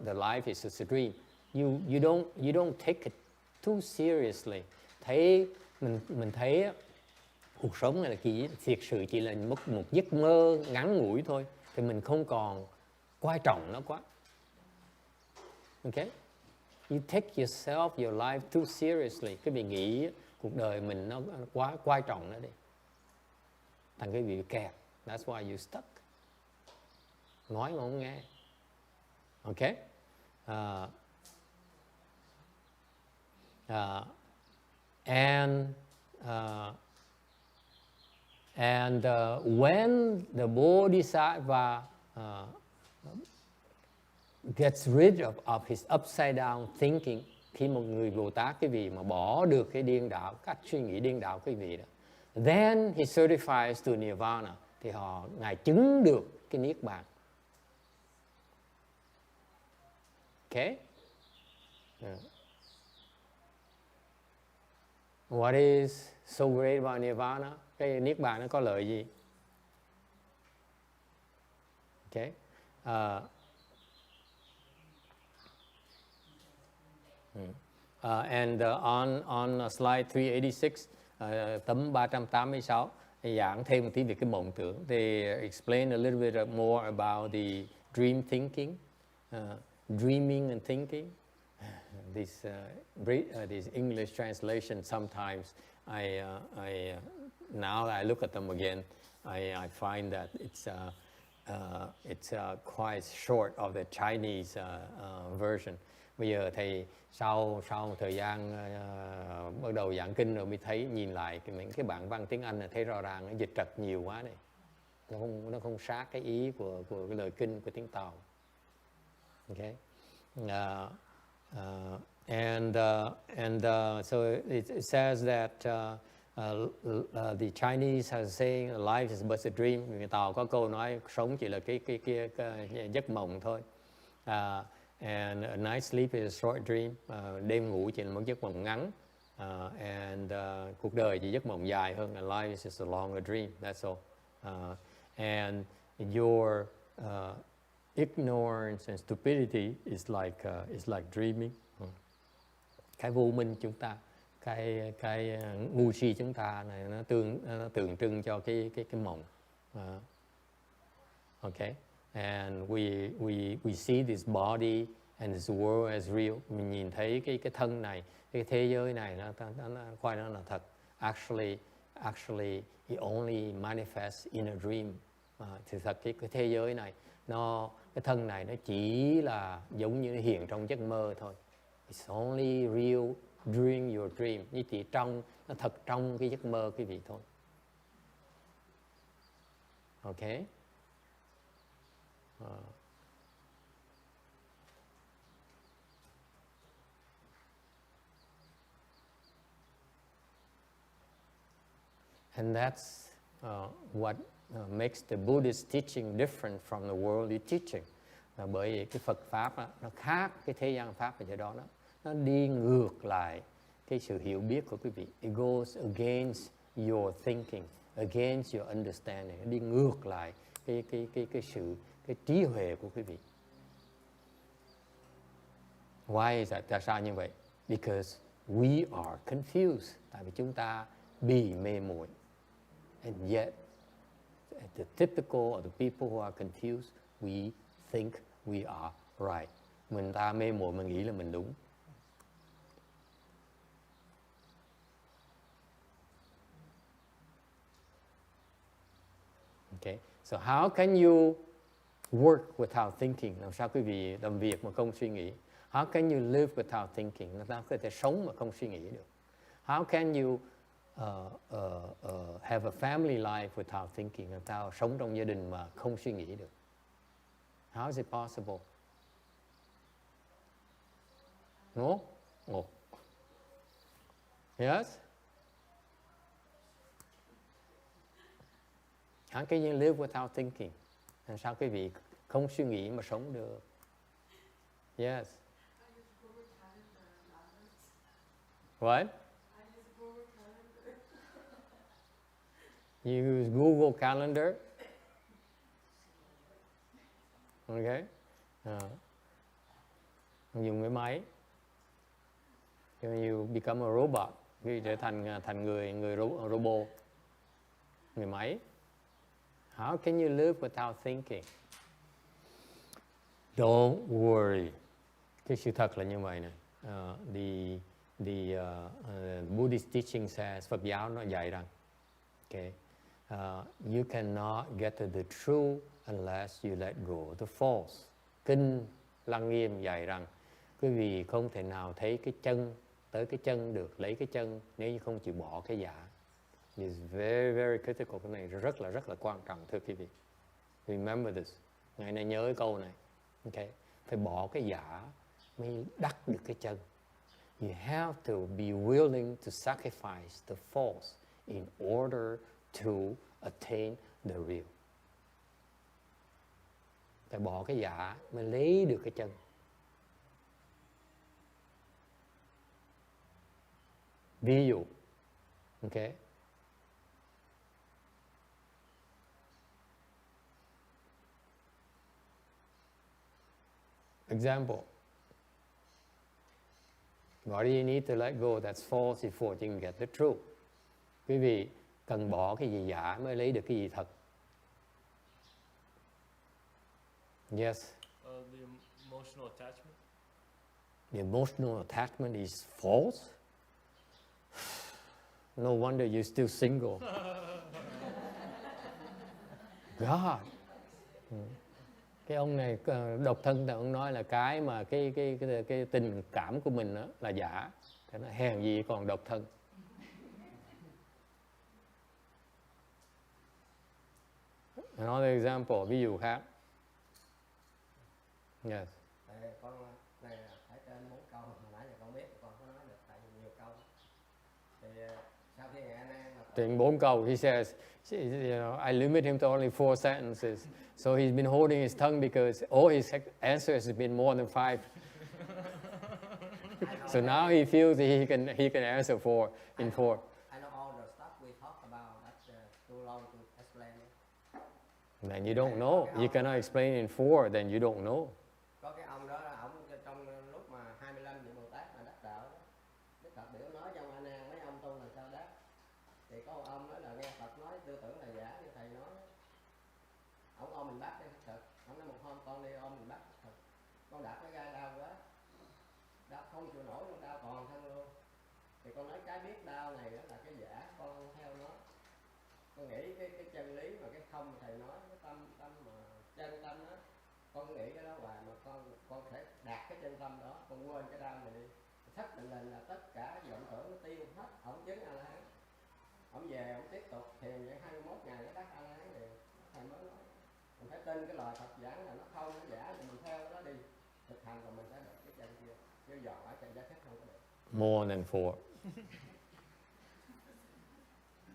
the life is just a dream? You don't take it too seriously. Thấy mình thấy cuộc sống này là thiệt sự chỉ là một giấc mơ ngắn ngủi thôi, thì mình không còn quan trọng nó quá. Okay? You take yourself, your life too seriously. Cái vị nghĩ cuộc đời mình nó quá quan trọng nó đi. Thành cái vị kẹt. That's why you stuck. Nói mà không nghe. Okay? When the Bodhisattva gets rid of his upside down thinking, khi một người Bồ Tát cái vị mà bỏ được cái điên đảo, cách suy nghĩ điên đảo cái vị đó, then he certifies to nirvana, thì ngài chứng được cái niết bàn. Okay? Yeah. What is so great about nirvana? Cái niết bàn nó có lợi gì? Okay? And on slide 386, tấm 386, giảng thêm một tí về cái mộng tưởng. They explain a little bit more about the dream thinking, dreaming and thinking. This English translation, sometimes now that I look at them again, I find that it's quite short of the Chinese version. Bây giờ thầy sau một thời gian bắt đầu giảng kinh rồi mới thấy, nhìn lại những cái bản văn tiếng Anh này, thấy rõ ràng nó dịch trật nhiều quá này, nó không sát cái ý của cái lời kinh của tiếng Tàu. Okay. So it says that the Chinese are saying life is but a dream. Người Tàu có câu nói sống chỉ là cái giấc mộng thôi. And a night sleep is a short dream. Đêm ngủ chỉ là một giấc mộng ngắn. Cuộc đời chỉ giấc mộng dài hơn. And life is just a longer dream. That's all. And your ignorance and stupidity is like dreaming. Cái vô minh chúng ta, cái ngu si chúng ta này, nó tượng trưng cho cái mộng. Okay. And we see this body and this world as real. Mình nhìn thấy cái thân này, cái thế giới này, nó coi nó là thật. Actually, it only manifests in a dream. Thực thật cái thế giới này, cái thân này nó chỉ là giống như nó hiện trong giấc mơ thôi. It's only real during your dream. Nó chỉ nó thật trong cái giấc mơ quý vị thôi. Okay. And that's what makes the Buddhist teaching different from the worldly teaching. Bởi vì cái Phật Pháp đó, nó khác cái thế gian Pháp ở chỗ đó, nó đi ngược lại cái sự hiểu biết của quý vị. It goes against your thinking, against your understanding. Nó đi ngược lại cái trí huệ của quý vị. Why is that? Tại sao như vậy? Because we are confused. Tại vì chúng ta bị mê muội. And yet, the typical of the people who are confused, we think we are right. Mình ta mê muội mà nghĩ là mình đúng. Okay. So how can you work without thinking? Làm sao quý vị làm việc mà không suy nghĩ? How can you live without thinking? Làm sao có thể sống mà không suy nghĩ được? How can you have a family life without thinking? Làm sao sống trong gia đình mà không suy nghĩ được? How is it possible? No? Oh. Yes? How can you live without thinking? Làm sao quý vị không suy nghĩ mà sống được? Yes. I use Google Calendar and others. What? I use Google Calendar. You use Google Calendar. Okay. Dùng cái máy. You become a robot. Khi trở thành người robot, người máy. How can you live without thinking? Don't worry. Cái sự thật là như vậy này. The Buddhist teaching says, Phật giáo nó dạy rằng, okay, you cannot get to the true unless you let go of the false. Kinh Lăng Nghiêm dạy rằng quý vị không thể nào thấy cái chân, tới cái chân được, lấy cái chân nếu như không chịu bỏ cái giả. It's very, very critical. Cái này rất là quan trọng, thưa quý vị. Remember this. Ngày nay nhớ cái câu này. Okay. Phải bỏ cái giả mới đắc được cái chân. You have to be willing to sacrifice the false in order to attain the real. Phải bỏ cái giả mới lấy được cái chân. Ví dụ, okay. Example. Why do you need to let go that's false before you can get the truth? Quý vị cần bỏ cái gì giả mới lấy được cái gì thật. Yes. The emotional attachment. The emotional attachment is false. No wonder you're still single. God. Cái ông này độc thân thì ông nói là cái mà cái tình cảm của mình đó là giả. Thế nó hèn gì còn độc thân. Another example, ví dụ khác. Yes. Con này phải trên 4 câu, hồi nãy giờ con biết con có nói được tại vì nhiều câu. Thì sau khi Ngài A Nan Trên 4 câu, he says, you know, I limit him to only 4 sentences. So he's been holding his tongue because all his answers have been more than 5. So now he feels that he can answer in 4. I know all the stuff we talked about, that's too long to explain. Then you don't know. You cannot explain in 4, then you don't know. Có cái ông đó là ông trong lúc mà 25 vị Bồ Tát mà đắc đạo đó, Đức Phật biểu nói trong A Nan mấy ông tu làm sao đắc. Thì có một ông nói là nghe Phật nói tư tưởng là giả như thầy nói. Ông ôm mình bắt đi thật. Ông nói một hôm con đi ôm mình bắt thật. Con đạp cái gai đau quá. Đau không chịu nổi luôn, đau toàn thân luôn. Thì con nói cái biết đau này đó là cái giả, con theo nó. Con nghĩ cái chân lý mà cái không mà thầy nói, cái tâm mà chân tâm đó. Con nghĩ cái đó hoài mà con thể đạt cái chân tâm đó, con quên cái đau này đi. Thất định là tất cả vọng tưởng nó tiêu hết. Ông chứng A La Hán. Ông về ông tiếp tục thiền vậy 21 ngày nó đắc A La Hán thì thầy mới nói mình phải tin cái lời Phật giảng là nó không, nó giả thì mình theo nó đi, thực hành rồi mình sẽ được cái chân kia. Chứ dò ở chân giá thích không có được. More than 4.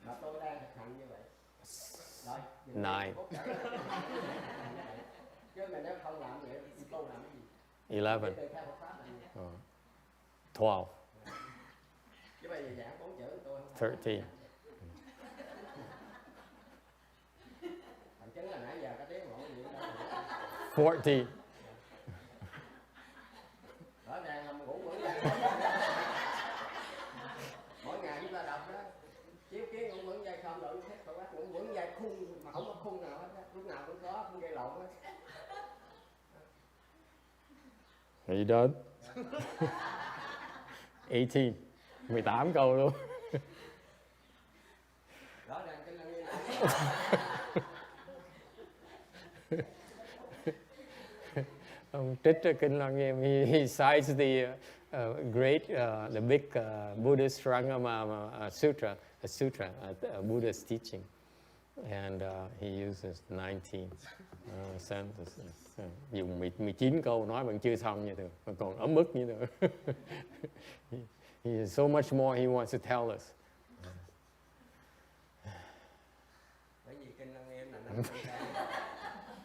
Mà tôi đang thực hành như vậy. Rồi, 9. chứ mình nếu không làm vậy thì tu làm cái gì? 11. Từ theo Phật pháp là gì? 12. Chứ bây giờ giảng 4 chữ tôi không 13. Thậm chí là nãy giờ cái tiếng mỗi gì đâu. 14. Rõ ràng là ngủ ngủ dậy. Mỗi ngày chúng ta đọc đó, chiếu kiến ngủ ngủ dậy không đổi thích Phật pháp ngủ ngủ dậy khung mà không có khung nào hết á, lúc nào cũng có khung dây lộn hết. Are you done? 18. 18 câu luôn. Rõ ràng cái năng nhiên Ông trích ra kinh Lăng Nghiêm. He cites the the big Buddhist Rangama Sutra, a Buddhist teaching, and he uses 19 sentences. Dùng 19 câu nói vẫn chưa xong như thường, mà còn ấm ức như thường. He has so much more he wants to tell us. bởi vì kinh Lăng Nghiêm là 50 câu.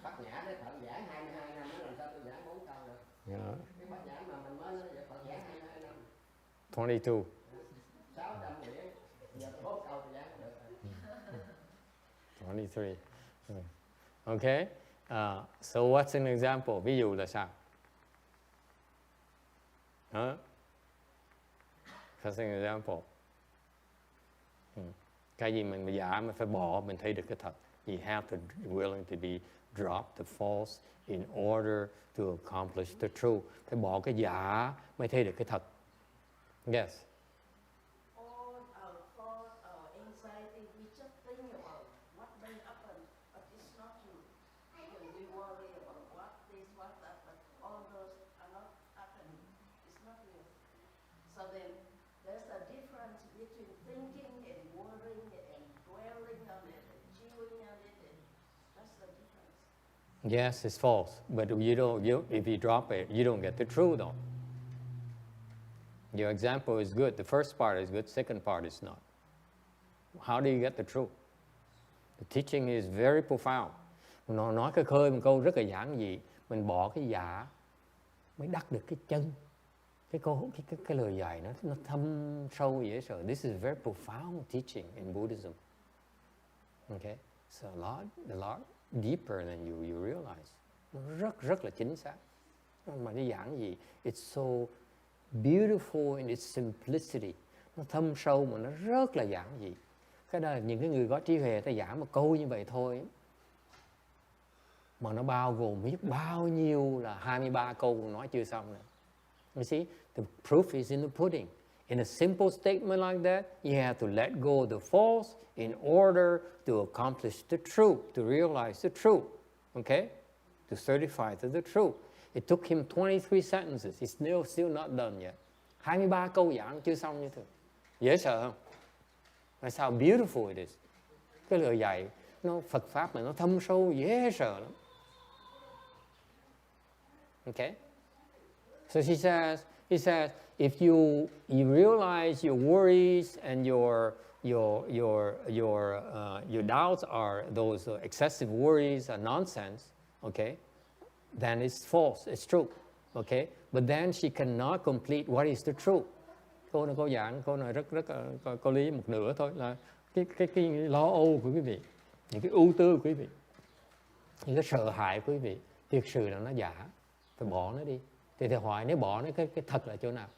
Bát Nhã để Phật giảng 22 năm nó làm sao tôi giảng 4 câu được. Yeah. Cái 22. 600 quyển, giờ tôi 4 câu tôi dán được rồi. 23. Okay. So what's an example? Ví dụ là sao? What's an example? Cái gì mình giả mình phải bỏ, mình thấy được cái thật. You have to be willing to drop the false in order to accomplish the true. Phải bỏ cái giả mới thấy được cái thật. Yes. All our thought, our anxiety, we just think about what may happen, but it's not true. Because we worry about what this, what that, but all those are not happening. It's not real. So then there's a difference between thinking and worrying and dwelling on it and chewing on it, and that's the difference. Yes, it's false. But if you drop it, you don't get the true though. Your example is good. The first part is good. Second part is not. How do you get the truth? The teaching is very profound. Nó nói cái khơi một câu rất là giản dị. Mình bỏ cái giả mới đắc được cái chân. Cái lời dạy nó thâm sâu dễ sợ. This is very profound teaching in Buddhism. Okay, so a lot deeper than you realize. Nó rất là chính xác. Mà nó giản dị. It's so beautiful in its simplicity. Nó thâm sâu mà nó rất là giản dị. Cái đó là những cái người có trí huệ ta giảng một câu như vậy thôi. Mà nó bao gồm biết bao nhiêu là 23 câu nói chưa xong nữa. You see, the proof is in the pudding. In a simple statement like that, you have to let go the false in order to accomplish the true, to realize the true. Okay? To certify to the true. It took him 23 sentences. It's still not done yet. 23 câu giảng chưa xong như thế. Dễ sợ không? That's how beautiful it is. Cái lời dạy nó Phật pháp mà nó thâm sâu dễ sợ lắm. Okay? So he says, if you realize your worries and your doubts are those excessive worries are nonsense, okay? Then it's false, it's true, okay? But then she cannot complete what is the truth. Cô giảng, cô này rất có lý một nửa thôi là cái lo âu của quý vị, những cái ưu tư của quý vị, những cái sợ hãi của quý vị, thực sự là nó giả, phải bỏ nó đi. Thì hỏi nếu bỏ nó cái thật là chỗ nào?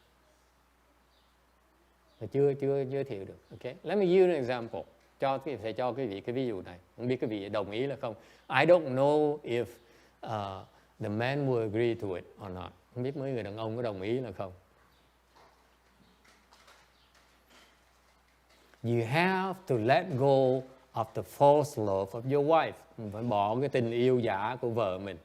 Mà chưa giới thiệu được, okay? Let me give an example. Sẽ cho quý vị cái ví dụ này. Không biết quý vị đồng ý là không? I don't know if the man will agree to it or not. Không biết mấy người đàn ông có đồng ý là không? You have to let go of the false love of your wife. Mình phải bỏ cái tình yêu giả của vợ mình.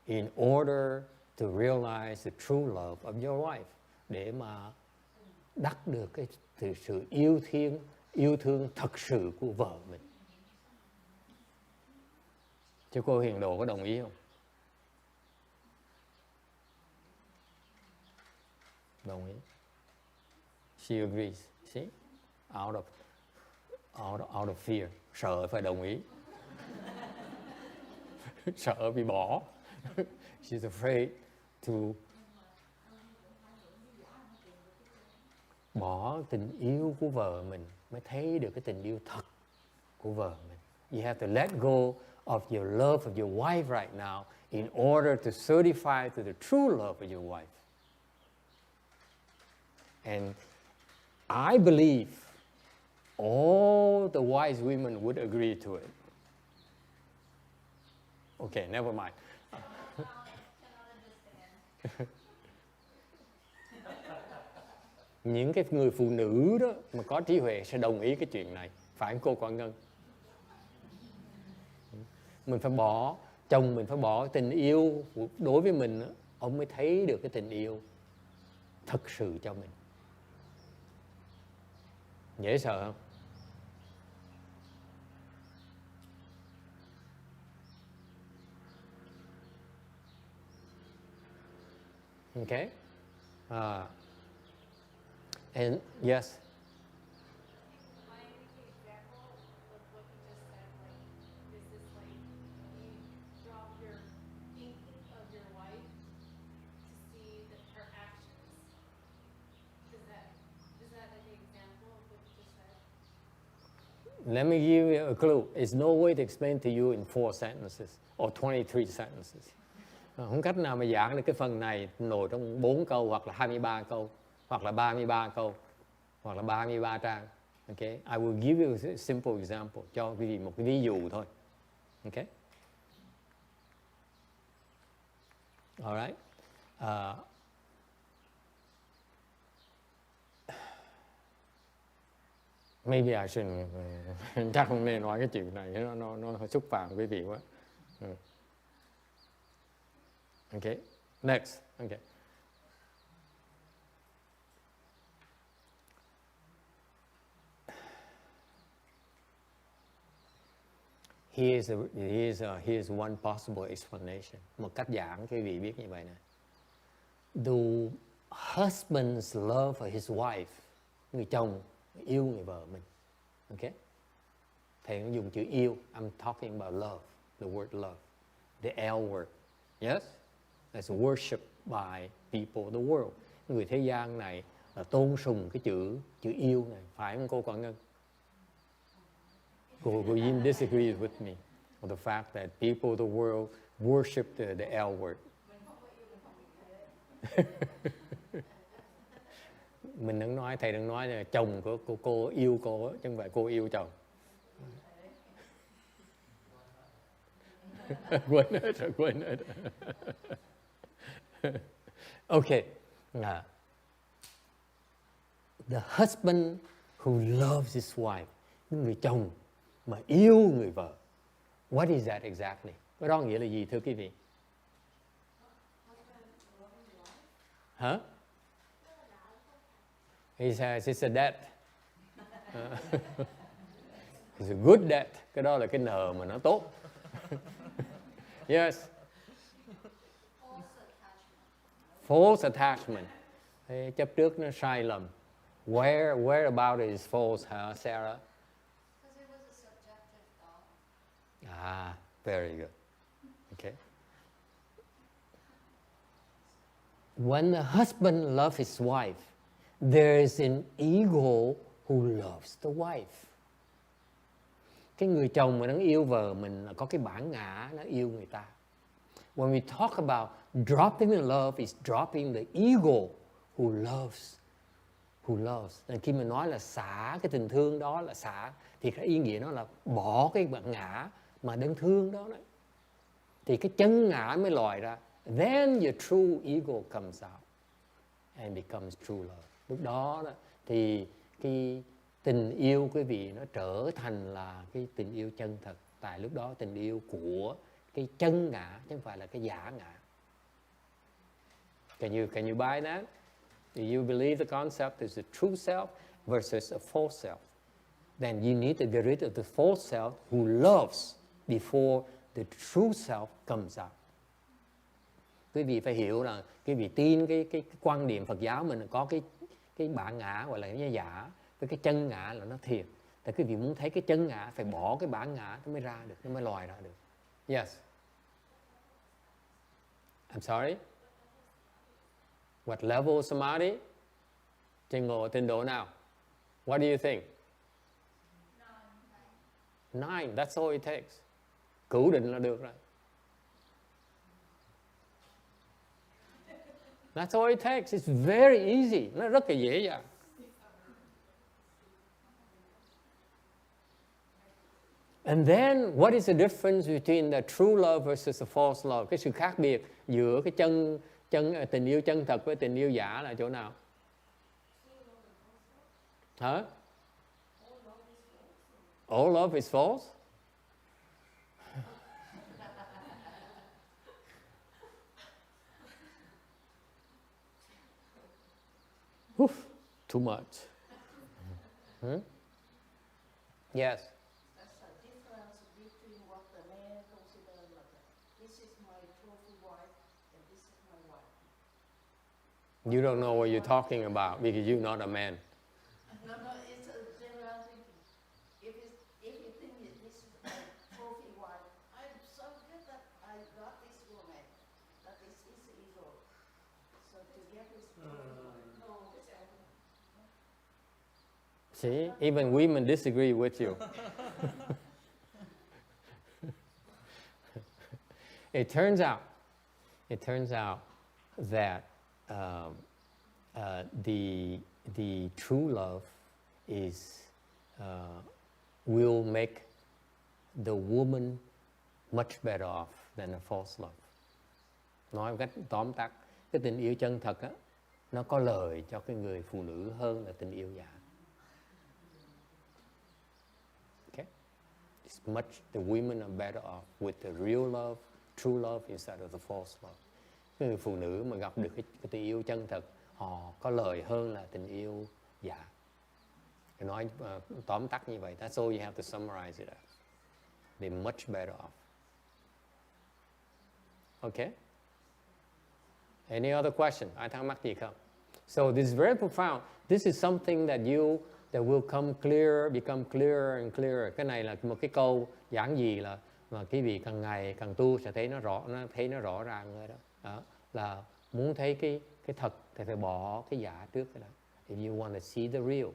In order to realize the true love of your wife. Để mà đắc được cái sự yêu thương thật sự của vợ mình. Chứ cô Hiền Đồ có đồng ý không? Đồng ý. She agrees. See? Out of fear. Sợ phải đồng ý. Sợ bị bỏ. She's afraid to bỏ tình yêu của vợ mình mới thấy được cái tình yêu thật của vợ mình. You have to let go of your love of your wife right now in order to certify to the true love of your wife. And I believe all the wise women would agree to it. Okay, never mind. Những cái người phụ nữ đó mà có trí huệ sẽ đồng ý cái chuyện này. Phải không cô Quang Ngân? Mình phải bỏ, chồng mình phải bỏ tình yêu đối với mình đó, ông mới thấy được cái tình yêu thật sự cho mình. Dễ sợ không? Okay. And yes. Let me give you a clue. It's no way to explain to you in 4 sentences or 23 sentences. Không cách nào mà giảng được cái phần này nổi trong 4 câu hoặc là 23 câu hoặc là 33 câu hoặc là 33 trang. Okay? I will give you a simple example, cho quý vị một cái ví dụ thôi. Okay? All right. Maybe I shouldn't. Chắc không nên nói cái chuyện này, nó xúc phạm quý vị quá. Okay. Next. Okay. Here's one possible explanation. Một cách giảng quý vị biết như vậy nè. Do husbands love his wife? Người chồng yêu người vợ mình. Okay? Thầy nó dùng chữ yêu. I'm talking about love. The word love. The L word. Yes? That's worship by people of the world. Người thế gian này là tôn sùng cái chữ yêu này. Phải không cô Quảng Ngân? Cô Jim disagrees with me on the fact that people of the world worship the L word. Mình đừng nói, thầy đừng nói là chồng của cô yêu cô, chứ không phải cô yêu chồng. Quên hết. Okay. The husband who loves his wife. Người chồng mà yêu người vợ. What is that exactly? Cái đó nghĩa là gì thưa quý vị? Hả? He says it's a debt. It's a good debt. Cái đó là cái nợ mà nó tốt. Yes. False attachment. Thế chấp trước nó sai lầm. Where about it is false, huh, Sarah? Because it was a subjective thought. Very good. Okay. When the husband loves his wife, there is an ego who loves the wife. Cái người chồng mà nó yêu vợ mình là có cái bản ngã nó yêu người ta. When we talk about dropping the love, it's dropping the ego who loves. Nên khi mình nói là xả cái tình thương đó là xả, thì cái ý nghĩa nó là bỏ cái bản ngã mà đang thương đó đấy. Thì cái chân ngã mới lòi ra. Then your true ego comes out and becomes true love. Lúc đó thì cái tình yêu quý vị nó trở thành là cái tình yêu chân thật. Tại lúc đó tình yêu của cái chân ngã chứ không phải là cái giả ngã. Can you buy that? Do you believe the concept is a true self versus a false self? Then you need to get rid of the false self who loves before the true self comes out. Quý vị phải hiểu là quý vị tin cái quan điểm Phật giáo mình có cái bản ngã gọi là cái giả, với cái chân ngã là nó thiệt. Tại quý vị muốn thấy cái chân ngã phải bỏ cái bản ngã nó mới ra được, nó mới lòi ra được. Yes. I'm sorry. What level of samadhi? Trình độ nào? What do you think? 9. That's all it takes. Cửu định là được rồi. That's all it takes. It's very easy. Nó rất là dễ dàng. And then, what is the difference between the true love versus the false love? Cái sự khác biệt giữa cái tình yêu chân thật với tình yêu giả là chỗ nào? Hả? All love is false? Too much. Yes. That's a difference between what the man considers like this is my trophy wife and this is my wife. You don't know what you're talking about because you're not a man. No, it's a general thinking. If you think that this is my trophy wife, I'm so good that I got this woman. That is his ego. So to get his trophy wife, no, it's See, even women disagree with you. It turns out that the true love will make the woman much better off than a false love. Nói một cách tóm tắt, cái tình yêu chân thật á, nó có lời cho cái người phụ nữ hơn là tình yêu giả. Okay? It's much, the women are better off with the real love, true love instead of the false love. Cái người phụ nữ mà gặp được cái tình yêu chân thật, họ có lời hơn là tình yêu giả. Nói tóm tắt như vậy, that's all you have to summarize it as. They're much better off. Okay? Any other question? Ai thắc mắc gì không? So this is very profound. This is something that will become clearer and clearer. Cái này là một cái câu giản dị là mà quý vị càng ngày càng tu sẽ thấy nó rõ ràng rồi đó. Đó là muốn thấy cái thật thì phải bỏ cái giả trước cái đó. If you want to see the real,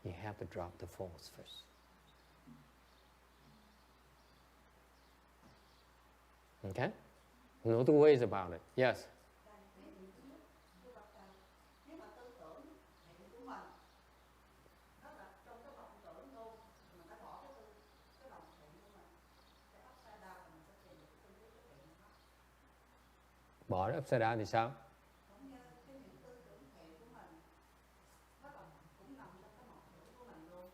you have to drop the false first. Okay? No two ways about it. Yes. Nếu mà tư tưởng thiện của mình nó là trong cái vọng tưởng luôn, mình phải bỏ cái lòng thiện của mình, cái upside down mình sẽ tìm được cái tư thiện đó. Bỏ cái upside down thì sao? Cũng như cái những tư tưởng thiện của mình nó cũng nằm trong cái vọng tưởng của mình luôn.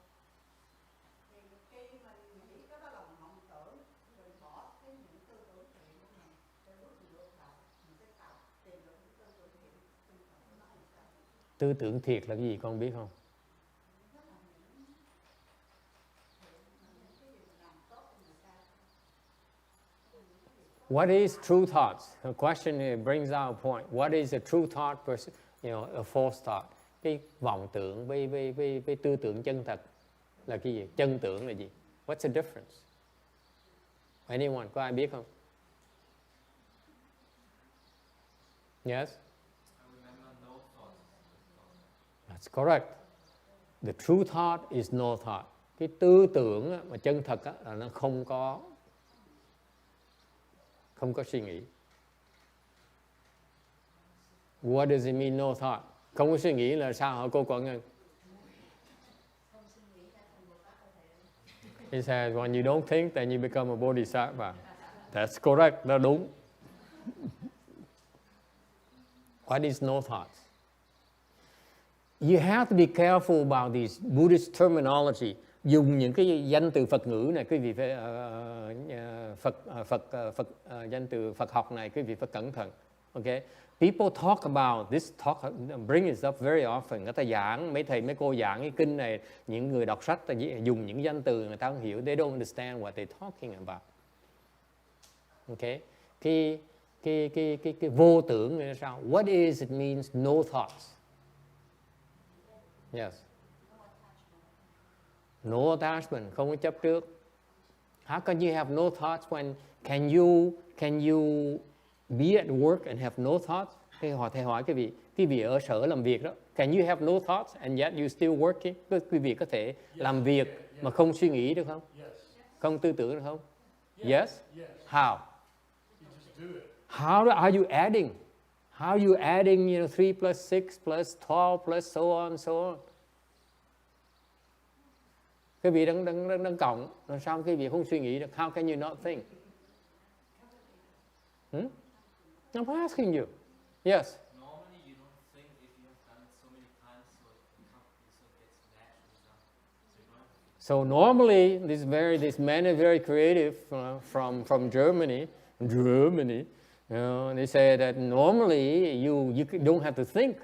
Thì khi mình nghĩ cái đó là vọng tưởng, rồi bỏ những tư tưởng thiện của mình, rồi lúc mình ngược lại mình sẽ tìm được những tư tưởng thiện trong nó là sao? Tư tưởng thiệt là cái gì con biết không? What is true thoughts? The question here brings out a point. What is a true thought versus, a false thought? Cái vọng tưởng với tư tưởng chân thật là cái gì? Chân tưởng là gì? What's the difference? Anyone? Có ai biết không? Yes? That's correct. The true thought is no thought. Cái tư tưởng mà chân thật là nó không có suy nghĩ. What does it mean no thought? Không có suy nghĩ là sao hả cô Quận Ngân? He says when you don't think then you become a bodhisattva. That's correct, đó đúng. What is no thoughts? You have to be careful about these Buddhist terminology. Dùng những cái danh từ Phật ngữ này, quý vị phải danh từ Phật học này, quý vị phải cẩn thận. Okay? People talk about this, bring it up very often. Người ta giảng, mấy thầy mấy cô giảng cái kinh này, những người đọc sách ta dùng những danh từ người ta không hiểu. They don't understand what they're talking about. Okay? Cái vô tưởng là sao? What is it means no thoughts? Yes. No attachment, không có chấp trước. How can you have no thoughts when can you be at work and have no thoughts? Thầy hỏi quý vị ở sở làm việc đó. Can you have no thoughts and yet you still working? Quý vị có thể làm việc mà không suy nghĩ được không? Không tư tưởng được không? Yes? How? You just do it. How are you adding? How are you adding, 3 plus 6 plus 12 plus so on? Cái vị đang cộng, làm sao cái vị không suy nghĩ được? How can you not think? I'm asking you. Yes. Normally you don't think if you have done it so many times, so it gets naturally done. So normally this man is very creative from Germany. They say that normally you don't have to think.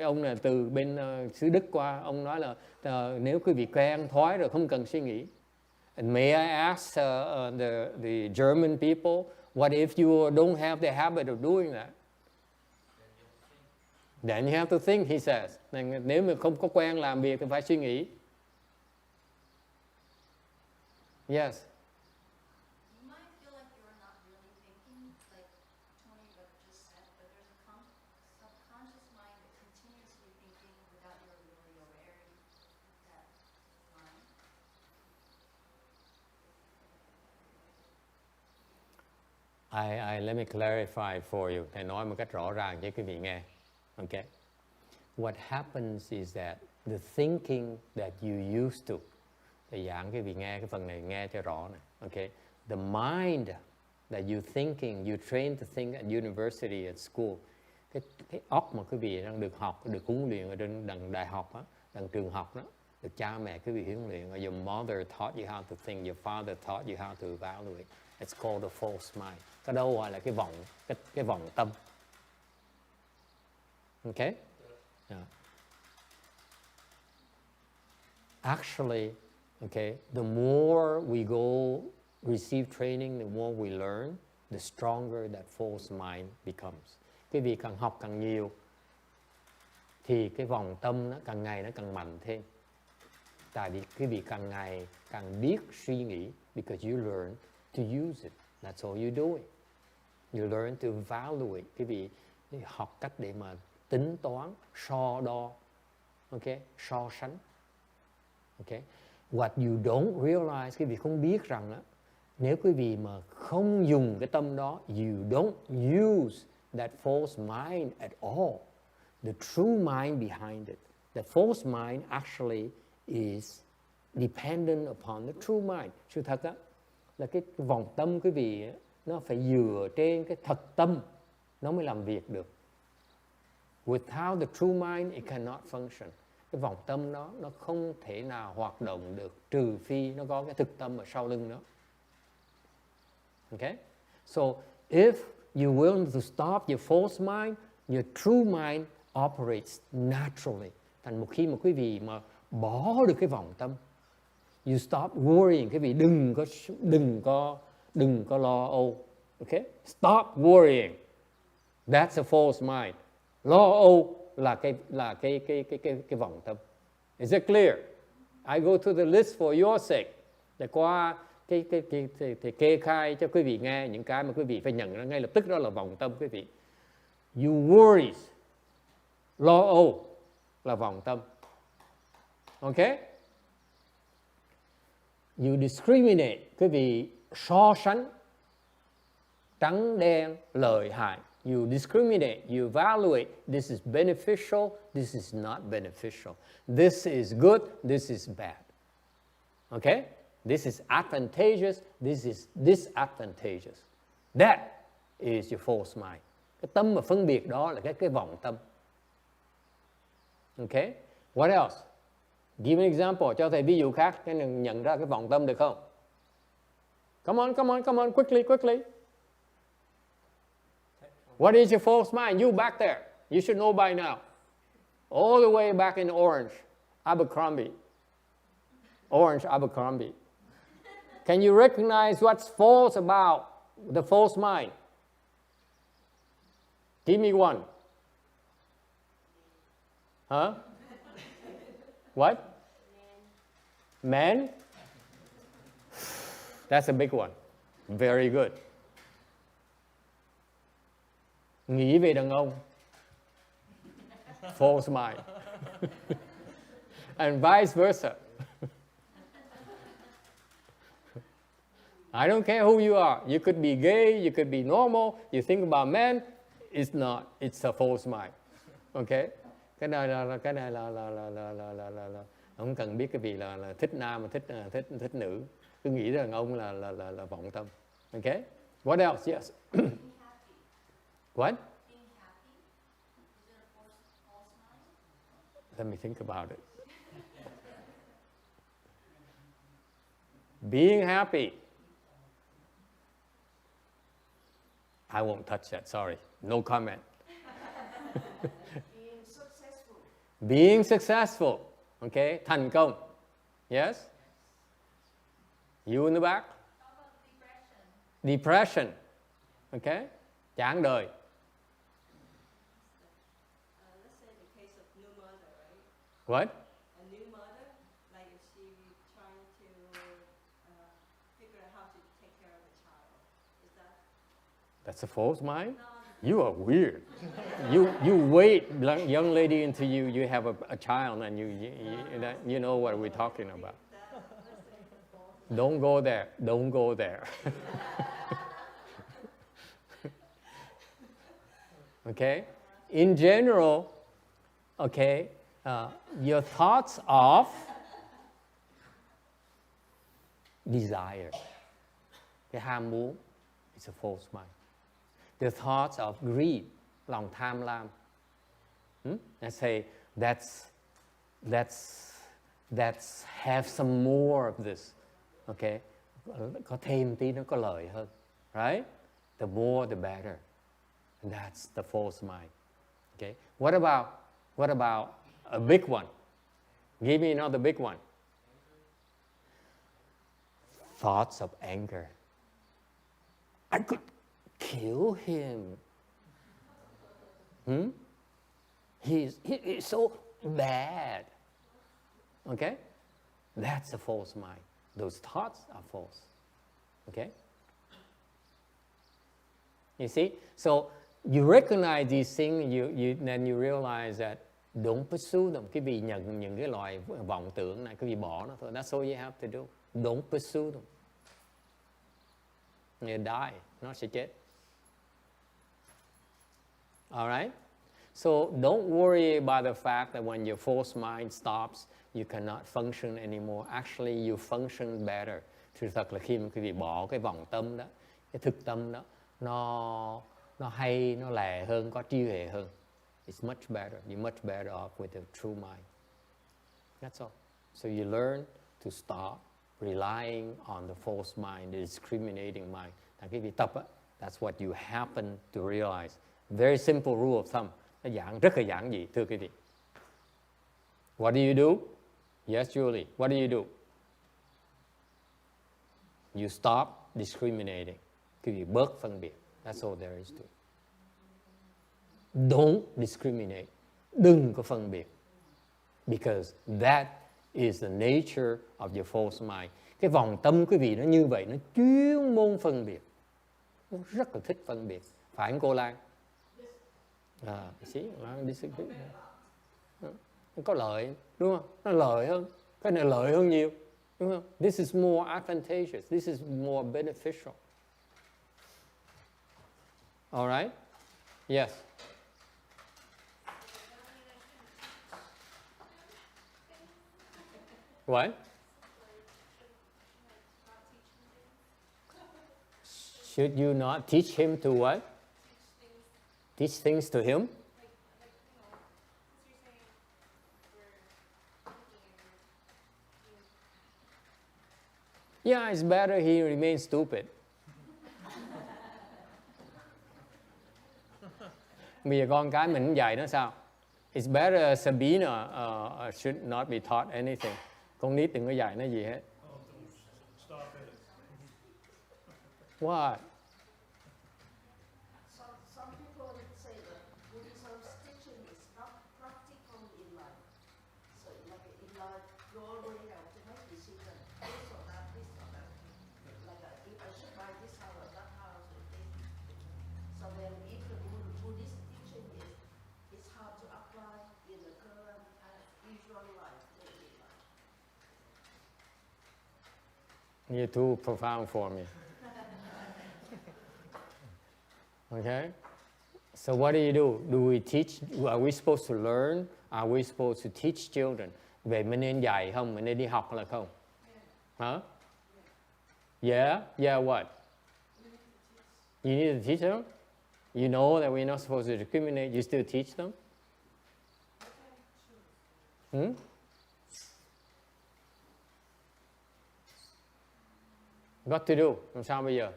Ông là từ bên xứ Đức qua, ông nói là nếu quý vị quen thói rồi không cần suy nghĩ. And may I ask the German people, what if you don't have the habit of doing that? Then you have to think, he says. Nếu mà không có quen làm việc thì phải suy nghĩ. Yes. You might feel like you're not really thinking, like Tony just said, but there's a subconscious mind that continuously thinking without your really aware that mind. Let me clarify for you. Thầy nói một cách rõ ràng cho quý vị nghe. Okay. What happens is that the thinking that you used to, thầy giảng quý vị nghe cái phần này nghe cho rõ này. Okay. The mind that you thinking, you trained to think at university, at school. Cái óc mà quý vị đang được học, được huấn luyện ở đằng đại học á, đằng trường học đó, được cha mẹ quý vị huấn luyện. Your mother taught you how to think, your father taught you how to evaluate. It's called a false mind. Cái đâu gọi là cái vọng tâm. Okay? Yeah. Actually, okay, the more we go receive training, the more we learn, the stronger that false mind becomes. Quý vị càng học càng nhiều thì cái vòng tâm nó càng ngày nó càng mạnh thêm. Tại vì quý vị càng ngày càng biết suy nghĩ, because you learn to use it. That's all you're doing. You learn to evaluate. Quý vị học cách để mà tính toán, so đo, okay, so sánh. Okay. What you don't realize, quý vị không biết rằng á, nếu quý vị mà không dùng cái tâm đó, you don't use that false mind at all. The true mind behind it. The false mind actually is dependent upon the true mind. Sự thật á, là cái vòng tâm quý vị á, nó phải dựa trên cái thật tâm nó mới làm việc được. Without the true mind, it cannot function. Cái vòng tâm đó nó không thể nào hoạt động được trừ phi nó có cái thực tâm ở sau lưng nó. Okay? So if you're willing to stop your false mind, your true mind operates naturally. Thành một khi mà quý vị mà bỏ được cái vòng tâm, you stop worrying, quý vị đừng có lo âu. Okay? Stop worrying. That's a false mind. Lo âu là cái vòng tâm. Is it clear? I go to the list for your sake. Để qua cái kê khai cho quý vị nghe những cái mà quý vị phải nhận ra ngay lập tức, đó là vòng tâm quý vị. You worries, lo âu là vòng tâm. Okay? You discriminate, quý vị so sánh trắng đen lợi hại. You discriminate, you evaluate, this is beneficial, this is not beneficial. This is good, this is bad. Okay? This is advantageous, this is disadvantageous. That is your false mind. Cái tâm mà phân biệt đó là cái vọng tâm. Okay? What else? Give an example, cho thầy ví dụ khác để nhận ra cái vọng tâm được không? Come on, quickly. What is your false mind? You back there. You should know by now. All the way back in Orange, Abercrombie. Can you recognize what's false about the false mind? Give me one. Huh? What? Man? That's a big one. Very good. Nghĩ về đàn ông. False mind. And vice versa. I don't care who you are. You could be gay, you could be normal. You think about men, it's not. It's a false mind. Okay? Cái này là không cần biết cái gì là thích nam mà thích nữ. Cứ nghĩ rằng ông là vọng tâm. Okay? What else? Yes. What? Being happy? Is it a false mind? Let me think about it. Being happy. I won't touch that, sorry. No comment. Being successful. Being successful. Okay, thành công. Yes? You in the back? How about depression? Depression. Okay? Chán đời. Let's say the case of new mother, right? What? A new mother, like if she trying to figure out how to take care of the child, is that? That's a false mind? You are weird. You wait, young lady, until you have a child and you know what we're talking about. Don't go there. Okay? In general, okay, your thoughts of desire, cái ham muốn, it's a false mind. The thoughts of greed, lòng tham lam. Let's say, let's have some more of this. Okay? Có thêm tí nó có lợi hơn. Right? The more the better. And that's the false mind. Okay? What about a big one? Give me another big one. Thoughts of anger. I could kill him. He's so bad. Okay? That's a false mind. Those thoughts are false. Okay? You see? So you recognize these things, then you realize that don't pursue them. Quý vị nhận những cái loại vọng tưởng này, quý vị bỏ nó thôi. That's all you have to do. Don't pursue them. You die, nó sẽ chết. Alright? So don't worry about the fact that when your false mind stops, you cannot function anymore. Actually, you function better. Sự thật là khi mà quý vị bỏ cái vọng tâm đó, cái thực tâm đó, nó hay, nó lẹ hơn, có trí huệ hơn. It's much better. You're much better off with the true mind. That's all. So you learn to stop relying on the false mind, the discriminating mind. Quý vị tập á, that's what you happen to realize. Very simple rule of thumb. Nó rất là giản dị, thưa quý vị. What do you do? Yes, Julie. What do you do? You stop discriminating. Quý vị bớt phân biệt. That's all there is to it. Don't discriminate. Đừng có phân biệt. Because that is the nature of your false mind. Cái vòng tâm quý vị nó như vậy, nó chuyên môn phân biệt. Nó rất là thích phân biệt. Phải không cô Lan? Nó có lợi, đúng không? Nó lợi hơn. Cái này lợi hơn nhiều. Đúng không? This is more advantageous. This is more beneficial. All right? Yes. What? Should you not teach him to what? Teach things to him? Yeah, it's better he remains stupid. Bây giờ con cái mình dạy nó sao? It's better Sabina should not be taught anything. Con nít đừng có dạy nó gì hết. What? Some people say that Buddhism's teaching is not practical in life. So like in life, you already have to make decisions. This or that, this or that. Like if I should buy this house or that house or this. So then if the Buddhist teaching is how to apply in the current usual life, daily life. You're too profound for me. Okay? So what do? Do we teach? Are we supposed to learn? Are we supposed to teach children? Vậy mình nên dạy không? Mình nên đi học là không? Huh? Yeah? Yeah, what? You need to teach them? You know that we're not supposed to discriminate, you still teach them? What to do? Làm sao bây giờ?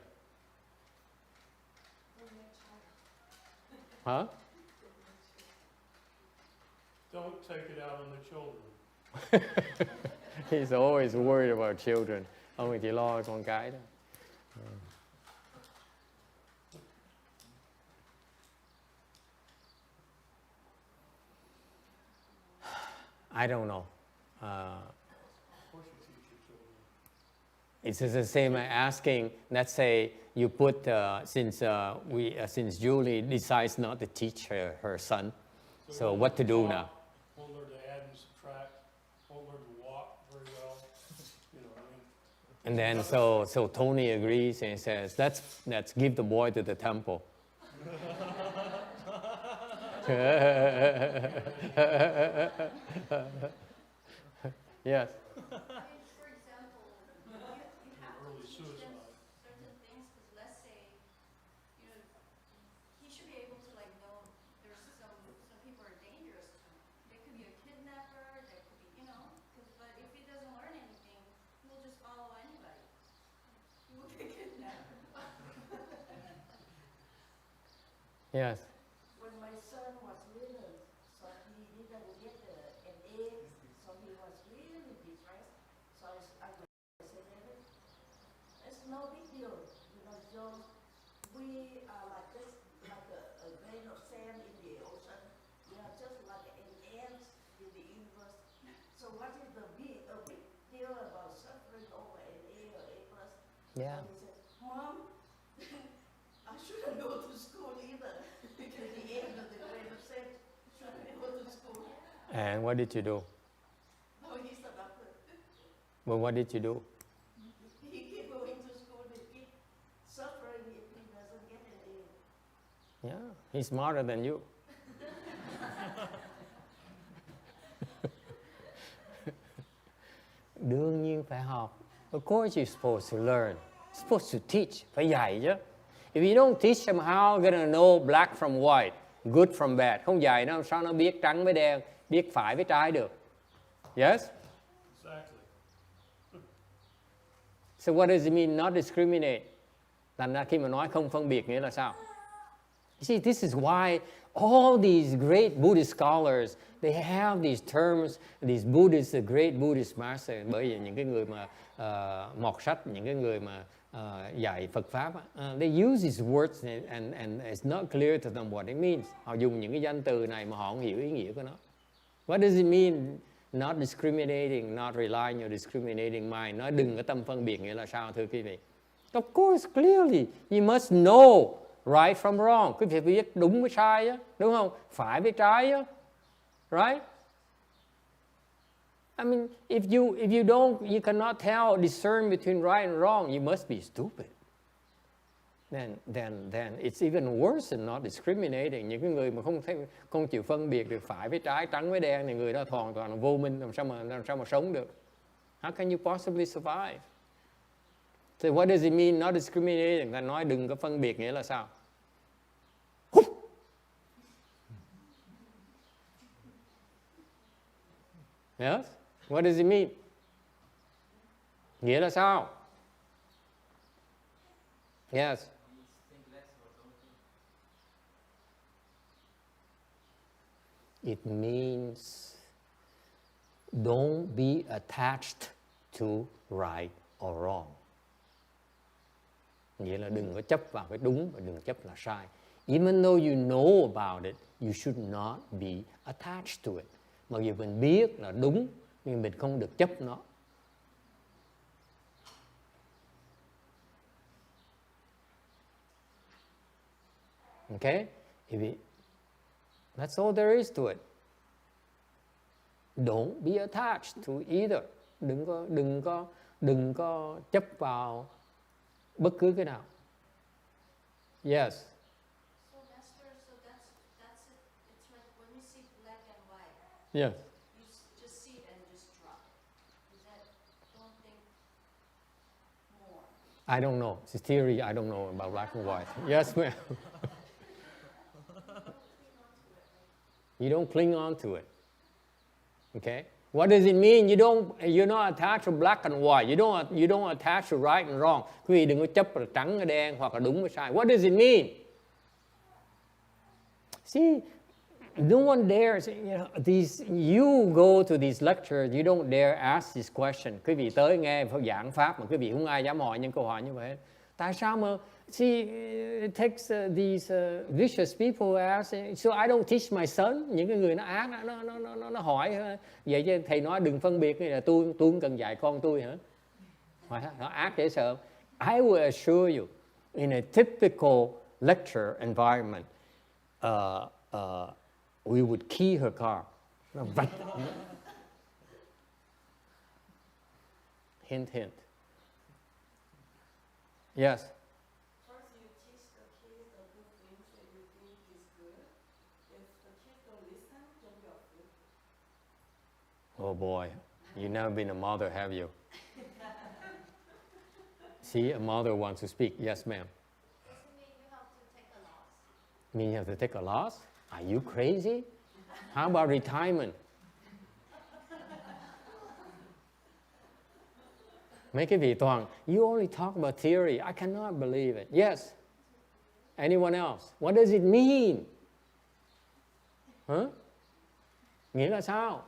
Huh? Don't take it out on the children. He's always worried about children. Ông chỉ lo con cái đó. I don't know. Of course you teach your children. It's the same as asking, let's say you put, since Julie decides not to teach her son, so what to do now? Won't learn to add and subtract. Won't learn to walk very well. You know, I mean. And then so Tony agrees and says, let's give the boy to the temple. Yes. I mean, for example, you have to Early teach them suicide. certain things, because let's say, you know, he should be able to like know there's some people are dangerous to him. They could be a kidnapper, they could be, you know, but if he doesn't learn anything, he will just follow anybody. He will get kidnapped. Yes. When my son was little, so he didn't get an A, so he was really depressed. So I said, David, it's no big deal. You know, John, we are like just like a grain of sand in the ocean. We are just like an ant in the universe. So what is the big deal about suffering over an A or A plus? Yeah. So he said, Mom, I shouldn't go to school either. Because the end of the grain of sand shouldn't go to school. And what did you do? No, he's a doctor. Well, what did you do? He keep going to school and keep suffering if he doesn't get an A. Yeah, he's smarter than you. Đương nhiên phải học. Of course you're supposed to learn. You're supposed to teach. Phải dạy chứ. If you don't teach them how gonna know black from white, good from bad. Không dạy nó sao nó biết trắng với đen, biết phải với trái được. Yes? Exactly. So what does it mean not discriminate? Thành ra khi mà nói không phân biệt nghĩa là sao? You see, this is why all these great Buddhist scholars, they have these terms, these Buddhists, the great Buddhist masters, bởi vì những cái người mà mọt sách, những cái người mà dạy Phật Pháp, they use these words and it's not clear to them what it means. Họ dùng những cái danh từ này mà họ không hiểu ý nghĩa của nó. What does it mean not discriminating, not relying on discriminating mind? Nói đừng có tâm phân biệt nghĩa là sao thưa quý vị? Of course, clearly, you must know right from wrong. Quý vị biết đúng với sai á, đúng không? Phải với trái á, right? I mean, if you don't, you cannot tell, discern between right and wrong, you must be stupid. Then it's even worse than not discriminating. Những cái người mà không chịu phân biệt được phải với trái, trắng với đen, thì người đó hoàn toàn vô minh, làm sao mà sống được? How can you possibly survive? So what does it mean not discriminating? Ta nói đừng có phân biệt nghĩa là sao? Yes? What does it mean? Nghĩa là sao? Yes. It means don't be attached to right or wrong. Nghĩa là đừng có chấp vào cái đúng và đừng chấp là sai. Even though you know about it, you should not be attached to it. Mặc dù mình biết là đúng, nhưng mình không được chấp nó. Okay? That's all there is to it. Don't be attached to either. Đừng có chấp vào bất cứ cái nào. Yes. So Master, that's it. It's like when we see black and white, Yes. you just see it and just drop it. Is that, don't think more. I don't know. It's theory. I don't know about black and white. Yes, ma'am. You don't cling on to it. Okay? What does it mean? You're not attached to black and white. You don't attach to right and wrong. Quý vị đừng có chấp là trắng hay đen hoặc là đúng hay sai. What does it mean? See, no one dares, you go to these lectures, you don't dare ask this question. Quý vị tới nghe giảng Pháp mà quý vị không ai dám hỏi những câu hỏi như vậy. Tại sao mà, see, it takes these vicious people ask, so I don't teach my son. Những cái người nó ác, nó hỏi, vậy chứ thầy nói đừng phân biệt, là tôi không cần dạy con tôi hả? Nó ác dễ sợ. I will assure you, in a typical lecture environment, we would key her car. Hint, hint. Yes. First, you teach the kids the good things that you think is good. If the Oh boy, you've never been a mother, have you? See, a mother wants to speak. Yes, ma'am. Does it mean you have to take a loss? Mean you have to take a loss? Are you crazy? How about retirement? Mấy cái vị toàn, you only talk about theory. I cannot believe it. Yes. Anyone else? What does it mean? Huh? Nghĩa là sao?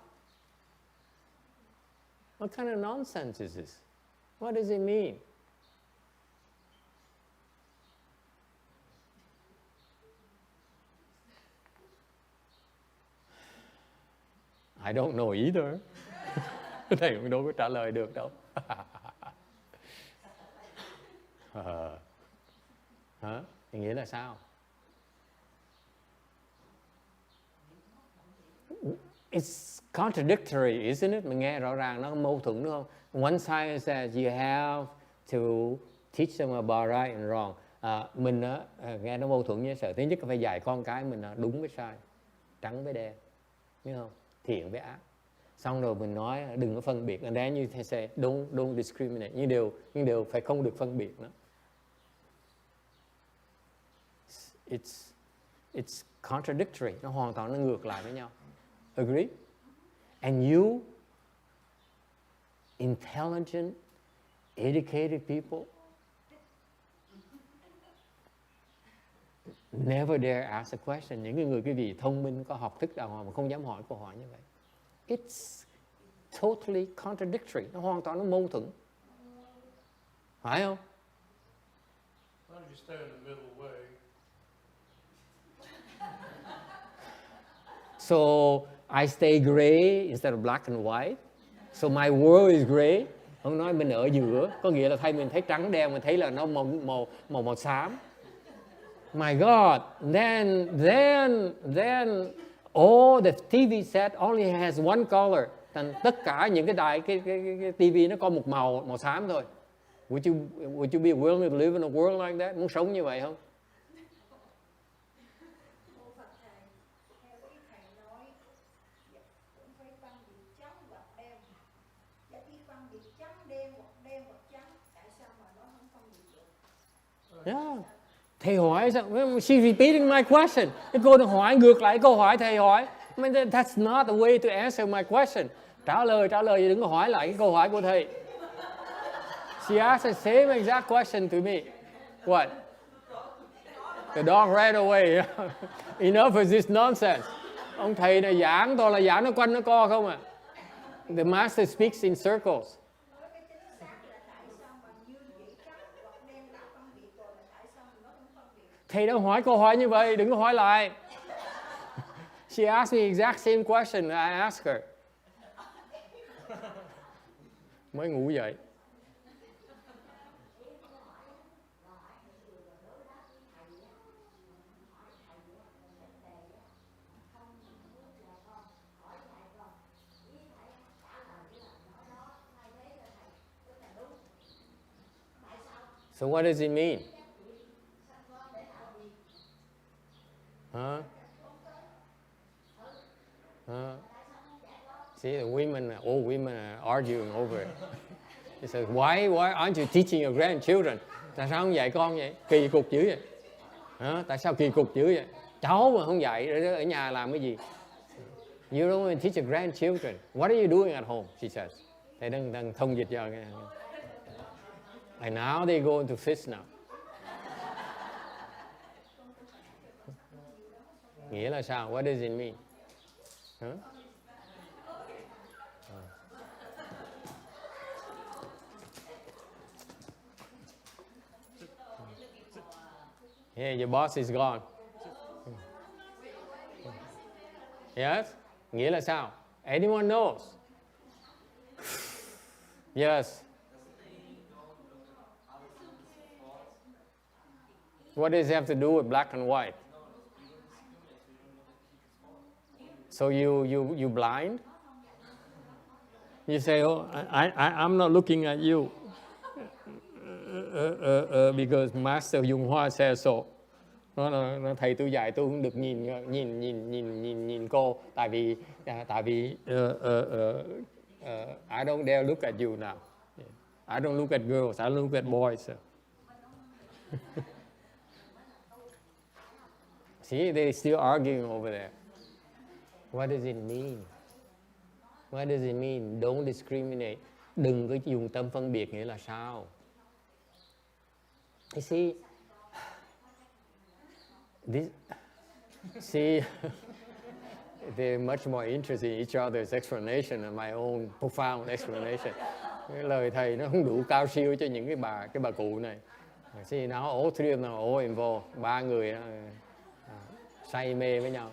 What kind of nonsense is this? What does it mean? I don't know either. Thầy cũng đâu có trả lời được đâu. Hả? Nghĩa là sao? It's contradictory, isn't it? Mình nghe rõ ràng nó mâu thuẫn đúng không? One side says you have to teach them about right and wrong. Mình nghe nó mâu thuẫn với sợ. Thứ nhất là phải dạy con cái mình đúng với sai, trắng với đen, biết không? Thiện với ác. Xong rồi mình nói đừng có phân biệt. And then you say don't discriminate. Nhưng đều phải không được phân biệt nữa. It's contradictory. Nó hoàn toàn nó ngược lại với nhau. Agree? And you, intelligent, educated people, never dare ask a question. Những người quý vị thông minh, có học thức đàng hoàng mà không dám hỏi câu hỏi như vậy. It's totally contradictory. Nó hoàn toàn nó mâu thuẫn. Phải không? Why don't you stay in the middle way? So I stay gray instead of black and white. So my world is gray. Ông nói mình ở giữa, có nghĩa là thay mình thấy trắng đen, mình thấy là nó màu xám. My God, then all the TV set only has one color. Tất cả những cái đài cái TV nó có một màu xám thôi. Would you be willing to live in a world like that? Muốn sống như vậy không? Thưa Phật Thầy, theo ý Thầy nói, cũng phải phân biệt trắng hoặc đen. Và khi phân biệt trắng đen hoặc trắng, tại sao mà nó không phân biệt được? Yeah. Thầy hỏi sao? She's repeating my question. Cái cô đang hỏi ngược lại câu hỏi thầy hỏi. I mean, that's not the way to answer my question. Trả lời đừng có hỏi lại cái câu hỏi của thầy. She asked the same exact question to me. What? The dog ran away. Enough of this nonsense. Ông thầy này giảng toàn là giảng nó quanh nó co không à. The master speaks in circles. Nói cái chính xác là tại sao mà như vậy trắng hoặc đen đã phân biệt rồi, là tại sao mà nó không phân biệt? Thầy đang hỏi câu hỏi như vậy, đừng có hỏi lại. She asked me exact same question I asked her. Mới ngủ dậy. So what does it mean? Huh? See, the old women are arguing over it. He says, why aren't you teaching your grandchildren? Tại sao không dạy con vậy? Kỳ cục dữ vậy. Tại sao kỳ cục dữ vậy? Cháu mà không dạy, rồi ở nhà làm cái gì? You don't want to teach your grandchildren. What are you doing at home? She says. Thầy đang thông dịch cho cái này. And now they go into fist now. Nghĩa là sao? What does it mean? Huh? Yeah, your boss is gone. Yes? Nghĩa là sao? Anyone knows? Yes. What does it have to do with black and white? So you blind? You say, oh, I'm not looking at you because Master Yung Hoa says so. Nó thầy tôi dạy tôi không được nhìn cô, tại vì I don't dare look at you now. I don't look at girls, I look at boys. See, they're still arguing over there. What does it mean? What does it mean? Don't discriminate. Đừng có dùng tâm phân biệt nghĩa là sao? You see, they're much more interested in each other's explanation than my own profound explanation. Cái lời thầy nó không đủ cao siêu cho những cái bà cụ này. See, now all three of them are all involved. Ba người say mê với nhau.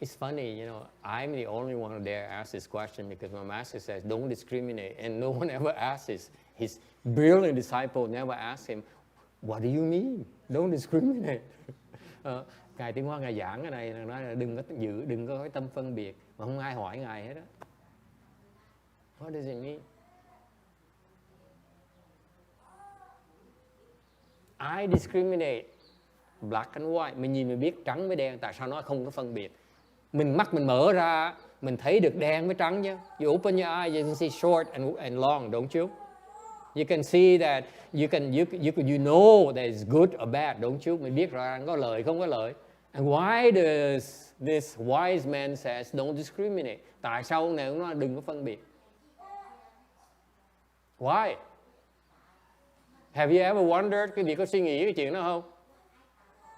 It's funny, I'm the only one who dare ask this question because my master says, don't discriminate. And no one ever asks his brilliant disciple never asks him, what do you mean? Don't discriminate. Ngài Tiến Hóa Ngài giảng cái này, nói là đừng có cái tâm phân biệt. Mà không ai hỏi Ngài hết á. What does it mean? I discriminate black and white. Mình nhìn mình biết trắng với đen. Tại sao nó không có phân biệt? Mắt mình mở ra, mình thấy được đen với trắng chứ. You open your eyes, you can see short and long, don't you? You can see that you know that it's good or bad, don't you? Mình biết ra có lợi không có lợi. And why does this wise man says don't discriminate? Tại sao ông này nó đừng có phân biệt? Why? Have you ever wondered? Quý vị có suy nghĩ cái chuyện đó không?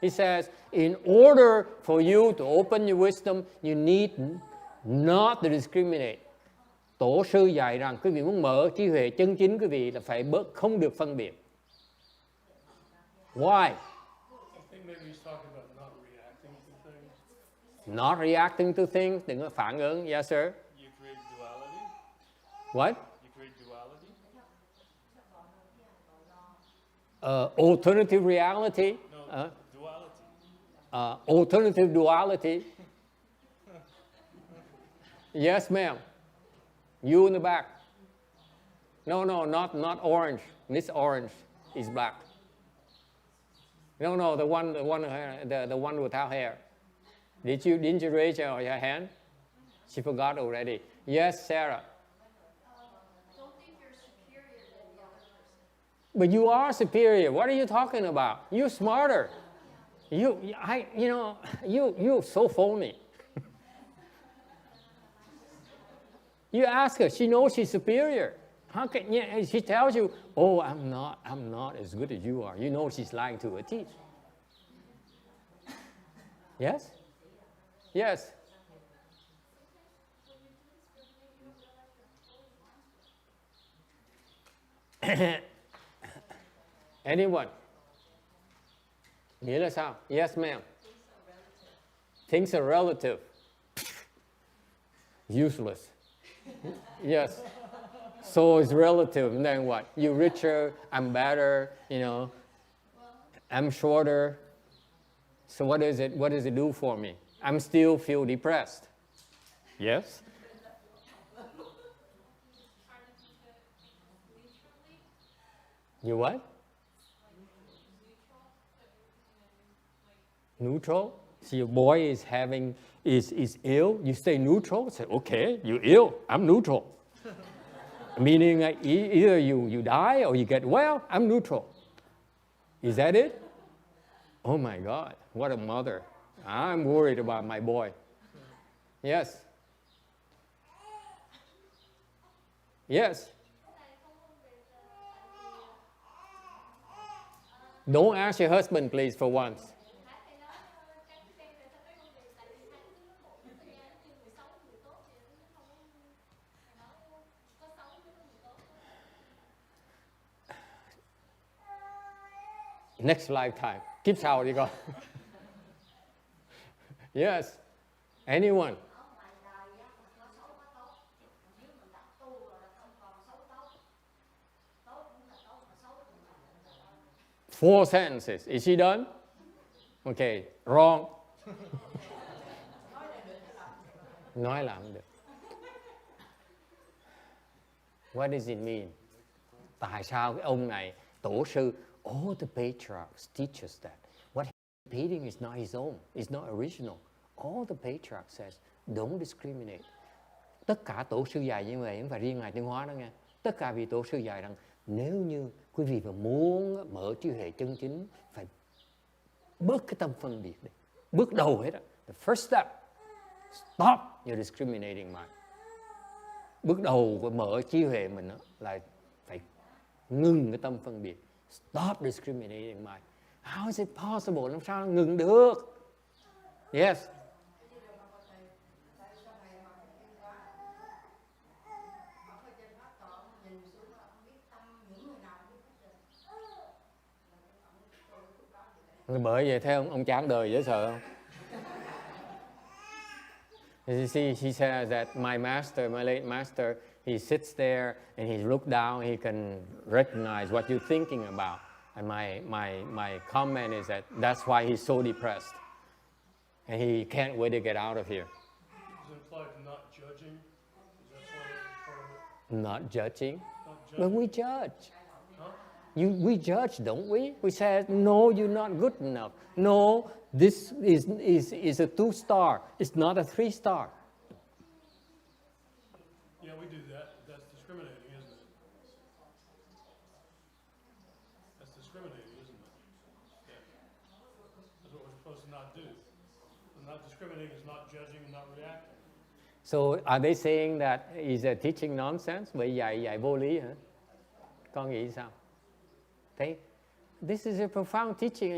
He says, in order for you to open your wisdom, you need not to discriminate. Tổ sư dạy rằng quý vị muốn mở trí huệ chân chính quý vị là phải không được phân biệt. Why? I think maybe he's talking about not reacting to things. Not reacting to things, đừng có phản ứng. Yes, sir. You create duality. What? You create duality. Alternative reality. No, duality. Alternative duality. Yes, ma'am. You in the back. No, not orange. This orange is black. No, the one without hair. Didn't you raise your hand? She forgot already. Yes, Sarah. Don't think you're superior than the other person. But you are superior. What are you talking about? You're smarter. You're so phony. You ask her, she knows she's superior. How can she tells you, oh, I'm not as good as you are. You know she's lying to her teeth. Yes? Yes. Anyone? Nghĩa là sao? Yes, ma'am. Things are relative. Useless. Yes. So it's relative. And then what? You're richer, I'm better, I'm shorter. So what does it do for me? I'm still feel depressed. Yes? You what? Neutral? See, your boy is ill. You stay neutral. Say, okay, you're ill. I'm neutral. Meaning either you die or you get well. I'm neutral. Is that it? Oh my God, what a mother. I'm worried about my boy. Yes. Yes. Don't ask your husband, please, for once. Next lifetime. Kiếp sau đi con. Yes. Anyone? Four sentences. Is she done? Okay, wrong. Nói là không được. What does it mean? Tại sao cái ông này Tổ sư, all the patriarchs teach us that. What he's repeating is not his own, it's not original. All the patriarchs says, don't discriminate. Tất cả tổ sư dạy như vậy, không phải riêng Ngài Tiến Hóa đó nghe. Tất cả vị tổ sư dạy rằng nếu như quý vị mà muốn mở trí huệ chân chính, phải bớt cái tâm phân biệt đi. Bước đầu hết á. The first step, stop your discriminating mind. Bước đầu của mở trí huệ mình đó, là phải ngừng cái tâm phân biệt. Stop discriminating mind. How is it possible? Làm sao ngừng được? Yes. Bởi vậy thấy ông chán đời dễ sợ không? You see, he says that my master, my late master, he sits there and he looks down, he can recognize what you're thinking about. And my comment is that that's why he's so depressed. And he can't wait to get out of here. Does it imply not judging? Is that part of it? Not judging? Not But judging? we judge. Huh? We judge, don't we? We say, no, you're not good enough. No, this is a 2-star. It's not a 3-star. Yeah, we do that. That's discriminating, isn't it? That's discriminating, isn't it? Yeah. That's what we're supposed to not do. And not discriminating is not judging and not reacting. So are they saying that is a teaching nonsense? Vậy dạy vô lý hả? Con nghĩ sao? Thấy, this is a profound teaching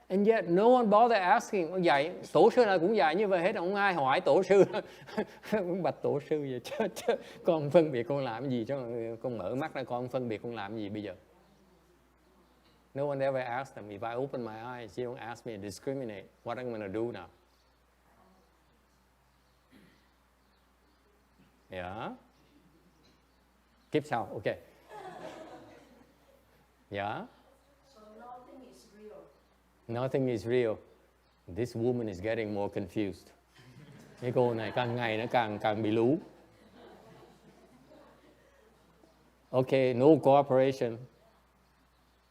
and yet no one bother asking. Ông dạy, tổ sư nào cũng dạy như vậy hết, không ai hỏi tổ sư. Bạch tổ sư vậy chứ, con phân biệt con làm gì cho con mở mắt ra con phân biệt con làm gì bây giờ? No one ever asked them. If I open my eyes, you don't ask me to discriminate. What am I going to do now? Yeah. Tiếp sau, okay. Yeah. So nothing is real. Nothing is real. This woman is getting more confused. Cái cô này càng ngày nó càng bị lú. Okay, no cooperation.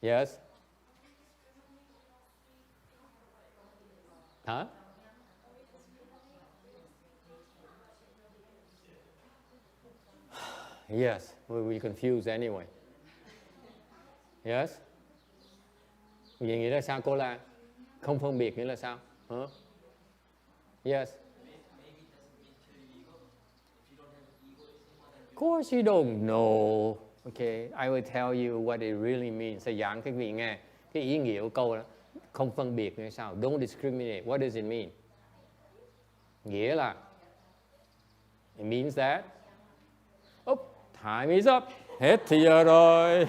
Yes. Huh? Yes, we confused anyway. Yes. Vậy nghĩa là sao cô Lan? Không phân biệt nghĩa là sao? Huh? Yes. Of course you don't know. Okay, I will tell you what it really means. Sẽ giảng các vị nghe cái ý nghĩa của câu đó. Không phân biệt nghĩa sao? Don't discriminate. What does it mean? Nghĩa là it means that time is up. Hết thì giờ rồi.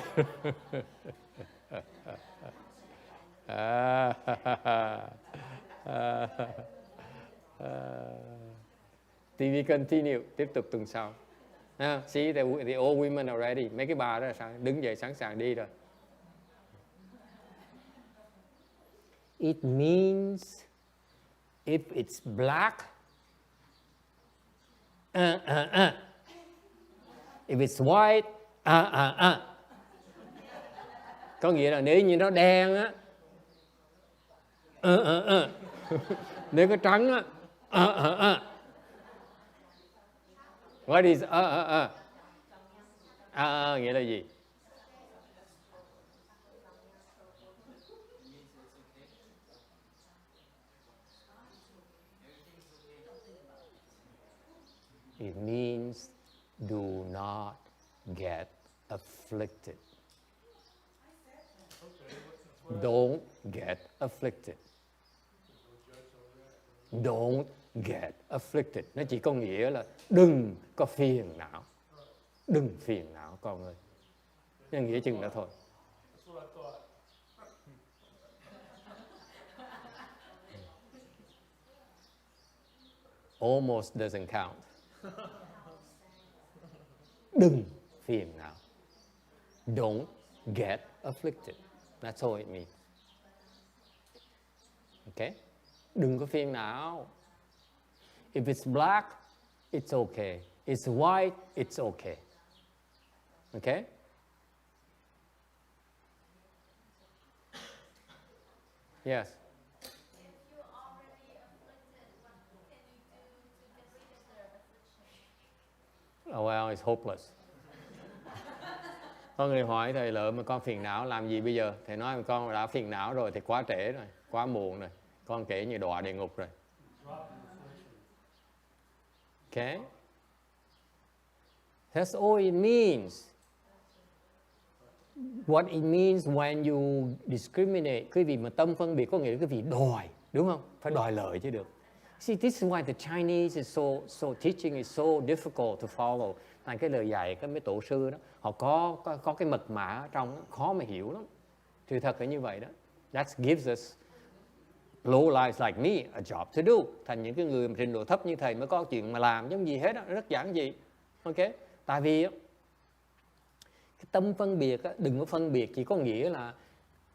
TV continue, tiếp tục tuần sau. See, the old women are ready. Mấy cái bà đó là đứng dậy sẵn sàng đi rồi. It means if it's black, if it's white, Có nghĩa là nếu như nó đen á, nếu cái trắng á, what is nghĩa là gì? It means do not get afflicted. Don't get afflicted. Don't get afflicted. Nó chỉ có nghĩa là đừng có phiền não. Đừng phiền não con ơi. Nó nghĩa chừng đó thôi. Almost doesn't count. Đừng phiền não. Don't get afflicted. That's all it means. Okay? Đừng có phiền não. If it's black, it's okay. It's white, it's okay. Okay? Yes. If you already afflicted, what can you do to defeat the affliction? Oh, well, it's hopeless. Có người hỏi thầy là mà con phiền não làm gì bây giờ? Thầy nói con đã phiền não rồi thì quá trễ rồi, quá muộn rồi. Con kể như đọa địa ngục rồi. Okay? That's all it means. What it means when you discriminate, cái vị mà tâm phân biệt có nghĩa là cái vị đòi, đúng không? Phải đòi lợi chứ được. See, this is why the Chinese is so teaching is so difficult to follow. Thành cái lời dạy các mấy tổ sư đó, họ có cái mật mã ở trong, khó mà hiểu lắm. Sự thật là như vậy đó. That gives us low lives like me a job to do. Thành những cái người mà trình độ thấp như thầy mới có chuyện mà làm giống gì hết đó, rất giản dị. Ok? Tại vì cái tâm phân biệt á, đừng có phân biệt chỉ có nghĩa là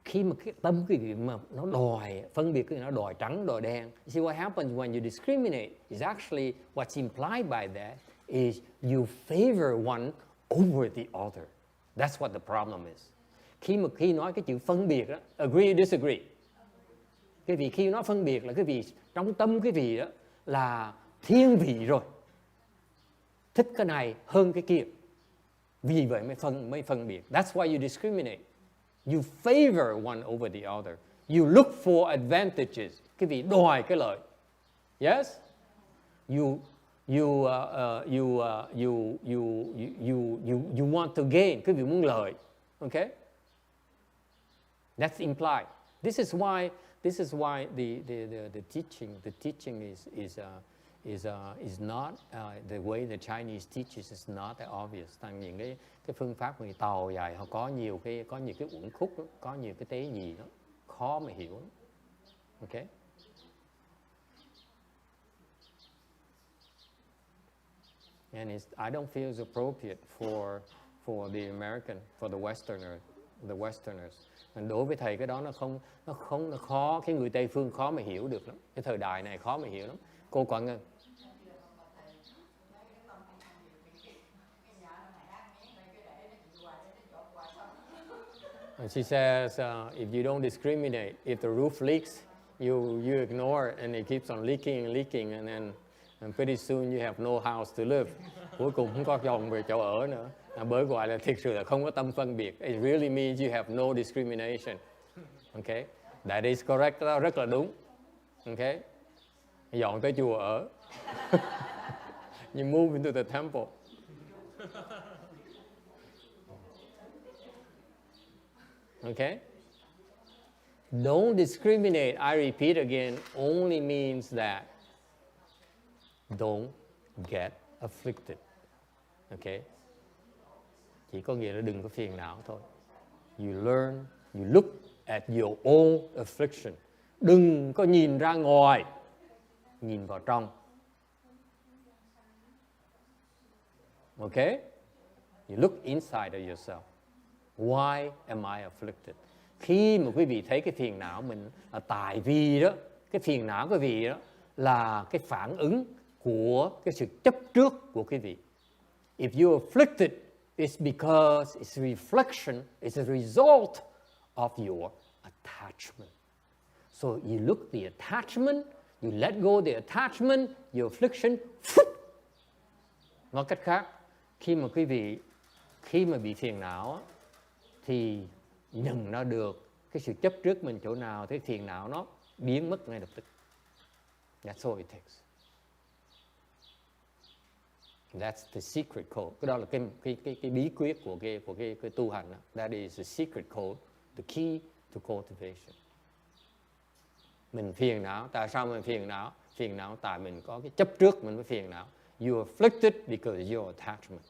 khi mà cái tâm cái gì mà nó đòi phân biệt, cái nó đòi trắng đòi đen. You see what happens when you discriminate is actually what's implied by that is you favor one over the other. That's what the problem is. Khi nói cái chữ phân biệt đó, agree disagree. Cái vị khi nó phân biệt là cái vị trong tâm cái vị đó là thiên vị rồi, thích cái này hơn cái kia, vì vậy mới phân biệt. That's why you discriminate. You favor one over the other. You look for advantages. Cái vị đòi cái lợi. Yes. You want to gain. Cái vị muốn lợi. Okay. That's implied. This is why the teaching is not the way the Chinese teaches is not that obvious. Tăng những cái phương pháp người Tàu dạy họ có nhiều cái uẩn khúc đó, có nhiều cái tế nhị đó, khó mà hiểu đó. Okay. And I don't feel it's appropriate for the American, for the Westerners. Đối với thầy cái đó nó khó, cái người Tây phương khó mà hiểu được lắm. Cái thời đại này khó mà hiểu lắm. Cô Quảng Ngân. And she says, if you don't discriminate, if the roof leaks, you ignore it and it keeps on leaking, and pretty soon you have no house to live. Cuối cùng không có phòng về chỗ ở nữa. Bởi gọi là thực sự là không có tâm phân biệt. It really means you have no discrimination. Okay, that is correct, đó rất là đúng. Okay, dọn tới chùa ở. You move into the temple. Okay? Don't discriminate, I repeat again, only means that don't get afflicted. Okay? Chỉ có nghĩa là đừng có phiền não thôi. You learn, you look at your own affliction. Đừng có nhìn ra ngoài, nhìn vào trong. Okay? You look inside of yourself. Why am I afflicted? Khi mà quý vị thấy cái phiền não mình là tại vì đó, cái phiền não quý vị đó là cái phản ứng của cái sự chấp trước của quý vị. If you're afflicted, it's because it's a reflection, it's a result of your attachment. So you look the attachment, you let go the attachment, your affliction. Nói cách khác, khi mà bị phiền não thì nhận ra được cái sự chấp trước mình chỗ nào, thì phiền não nó biến mất ngay lập tức. That's all it takes. That's the secret code. Cái đó là cái bí quyết của cái tu hành đó. That is the secret code, the key to cultivation. Mình phiền não, tại sao mình phiền não? Phiền não tại mình có cái chấp trước mình mới phiền não. You are afflicted because of your attachment.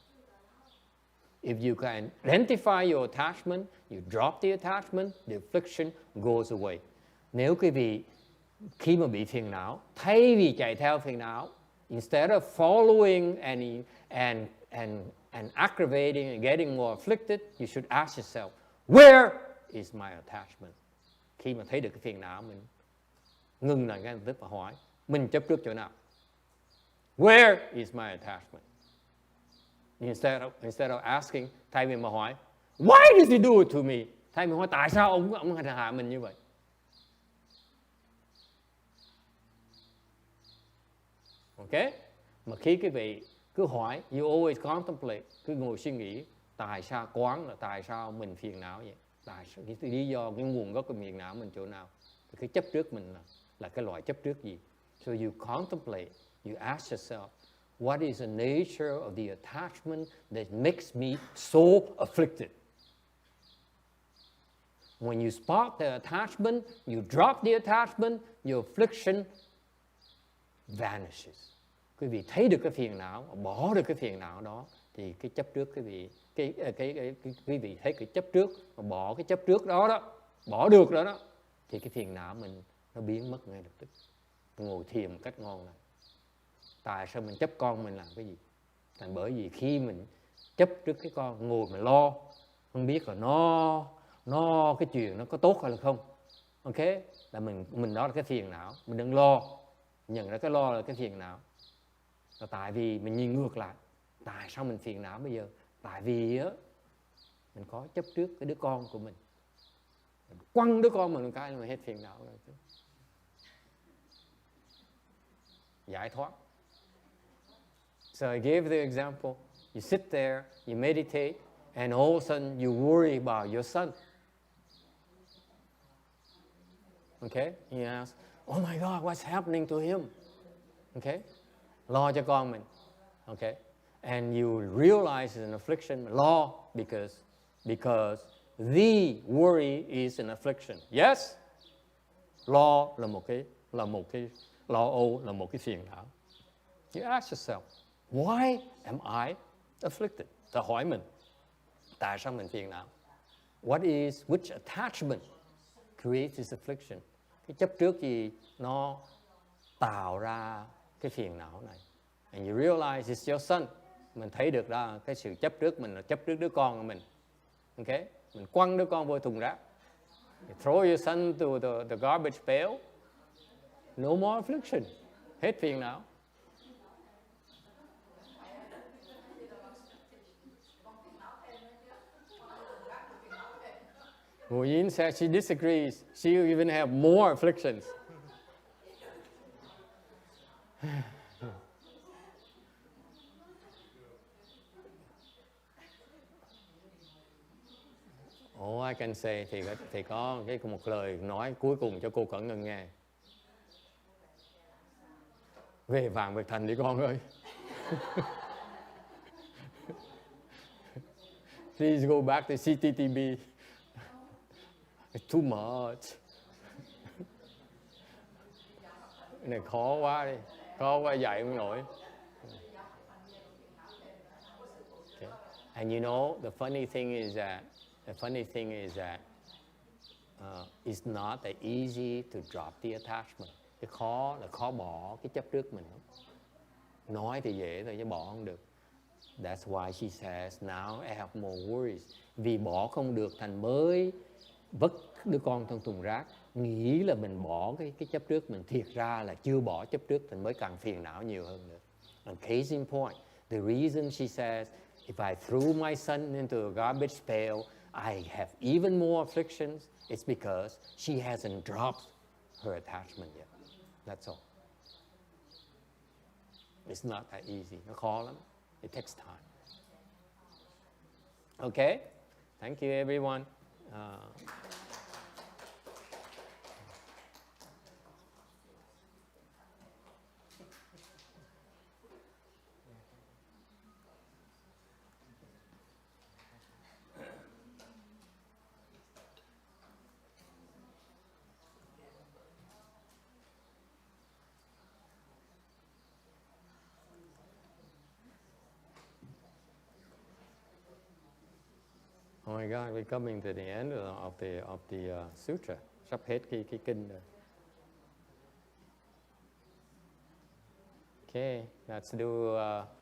If you can identify your attachment, you drop the attachment, the affliction goes away. Nếu quý vị khi mà bị phiền não, thay vì chạy theo phiền não, instead of following and aggravating and getting more afflicted, you should ask yourself, where is my attachment? Khi mà thấy được cái phiền não, mình ngừng lại ngay lập tức và hỏi, mình chấp trước chỗ nào? Where is my attachment? Instead of asking, thay vì mà hỏi, why did he do it to me? Thay vì hỏi tại sao ông hạ mình như vậy? Ok? Mà khi quý vị cứ hỏi, you always contemplate, cứ ngồi suy nghĩ, tại sao quán là tại sao mình phiền não vậy? Tại sao cái lý do, cái nguồn gốc của phiền não mình chỗ nào? Cái chấp trước mình là cái loại chấp trước gì? So you contemplate, you ask yourself, what is the nature of the attachment that makes me so afflicted? When you spot the attachment, you drop the attachment, your affliction vanishes. Quý vị thấy được cái phiền não, bỏ được cái phiền não đó, thì cái chấp trước quý vị, quý vị thấy cái chấp trước, mà bỏ cái chấp trước đó, bỏ được đó, thì cái phiền não mình nó biến mất ngay lập tức. Ngồi thiền một cách ngon này. Tại sao mình chấp con mình làm cái gì? Thành bởi vì khi mình chấp trước cái con, ngồi mà lo, không biết là nó cái chuyện nó có tốt hay là không. Ok? Là mình đó là cái phiền não, mình đừng lo. Nhận ra cái lo là cái phiền não. Là tại vì mình nhìn ngược lại, tại sao mình phiền não bây giờ? Tại vì á, mình có chấp trước cái đứa con của mình. Mình quăng đứa con mình một cái là mình hết phiền não rồi. Giải thoát. So I gave the example. You sit there, you meditate, and all of a sudden you worry about your son. Okay? You ask, oh my God, what's happening to him? Okay? Lo cho con mình. Okay? And you realize it's an affliction. Lo because the worry is an affliction. Yes? Lo là một cái lo âu là một cái phiền não. You ask yourself, why am I afflicted? Ta hỏi mình, tại sao mình phiền não? Which attachment creates this affliction? Cái chấp trước gì nó tạo ra cái phiền não này? And you realize it's your son. Mình thấy được đó, cái sự chấp trước mình là chấp trước đứa con của mình. Okay? Mình quăng đứa con vô thùng rác. You throw your son to the garbage pail. No more affliction. Hết phiền não. Ngồi Yin says she disagrees. She even have more afflictions. All I can say thì có một lời nói cuối cùng cho cô Cẩn Ngân nghe. Về vàng về thành đi con ơi. Please go back to CTTB. It's too much. Cái này khó quá đi. Khó quá dạy không nổi. Okay. And you know, the funny thing is that it's not that easy to drop the attachment. Cái khó là khó bỏ cái chấp trước mình. Nói thì dễ thôi chứ bỏ không được. That's why she says, now I have more worries. Vì bỏ không được thành mới vứt đứa con trong thùng rác. Nghĩ là mình bỏ cái chấp trước mình, thiệt ra là chưa bỏ chấp trước thành mới càng phiền não nhiều hơn nữa. And case in point, the reason she says, if I threw my son into a garbage pail, I have even more afflictions, it's because she hasn't dropped her attachment yet. That's all. It's not that easy. Nó khó lắm. It takes time. Okay? Thank you, everyone. Oh my God, we're coming to the end of the Sutra. Sắp hết cái kinh rồi. Okay, let's do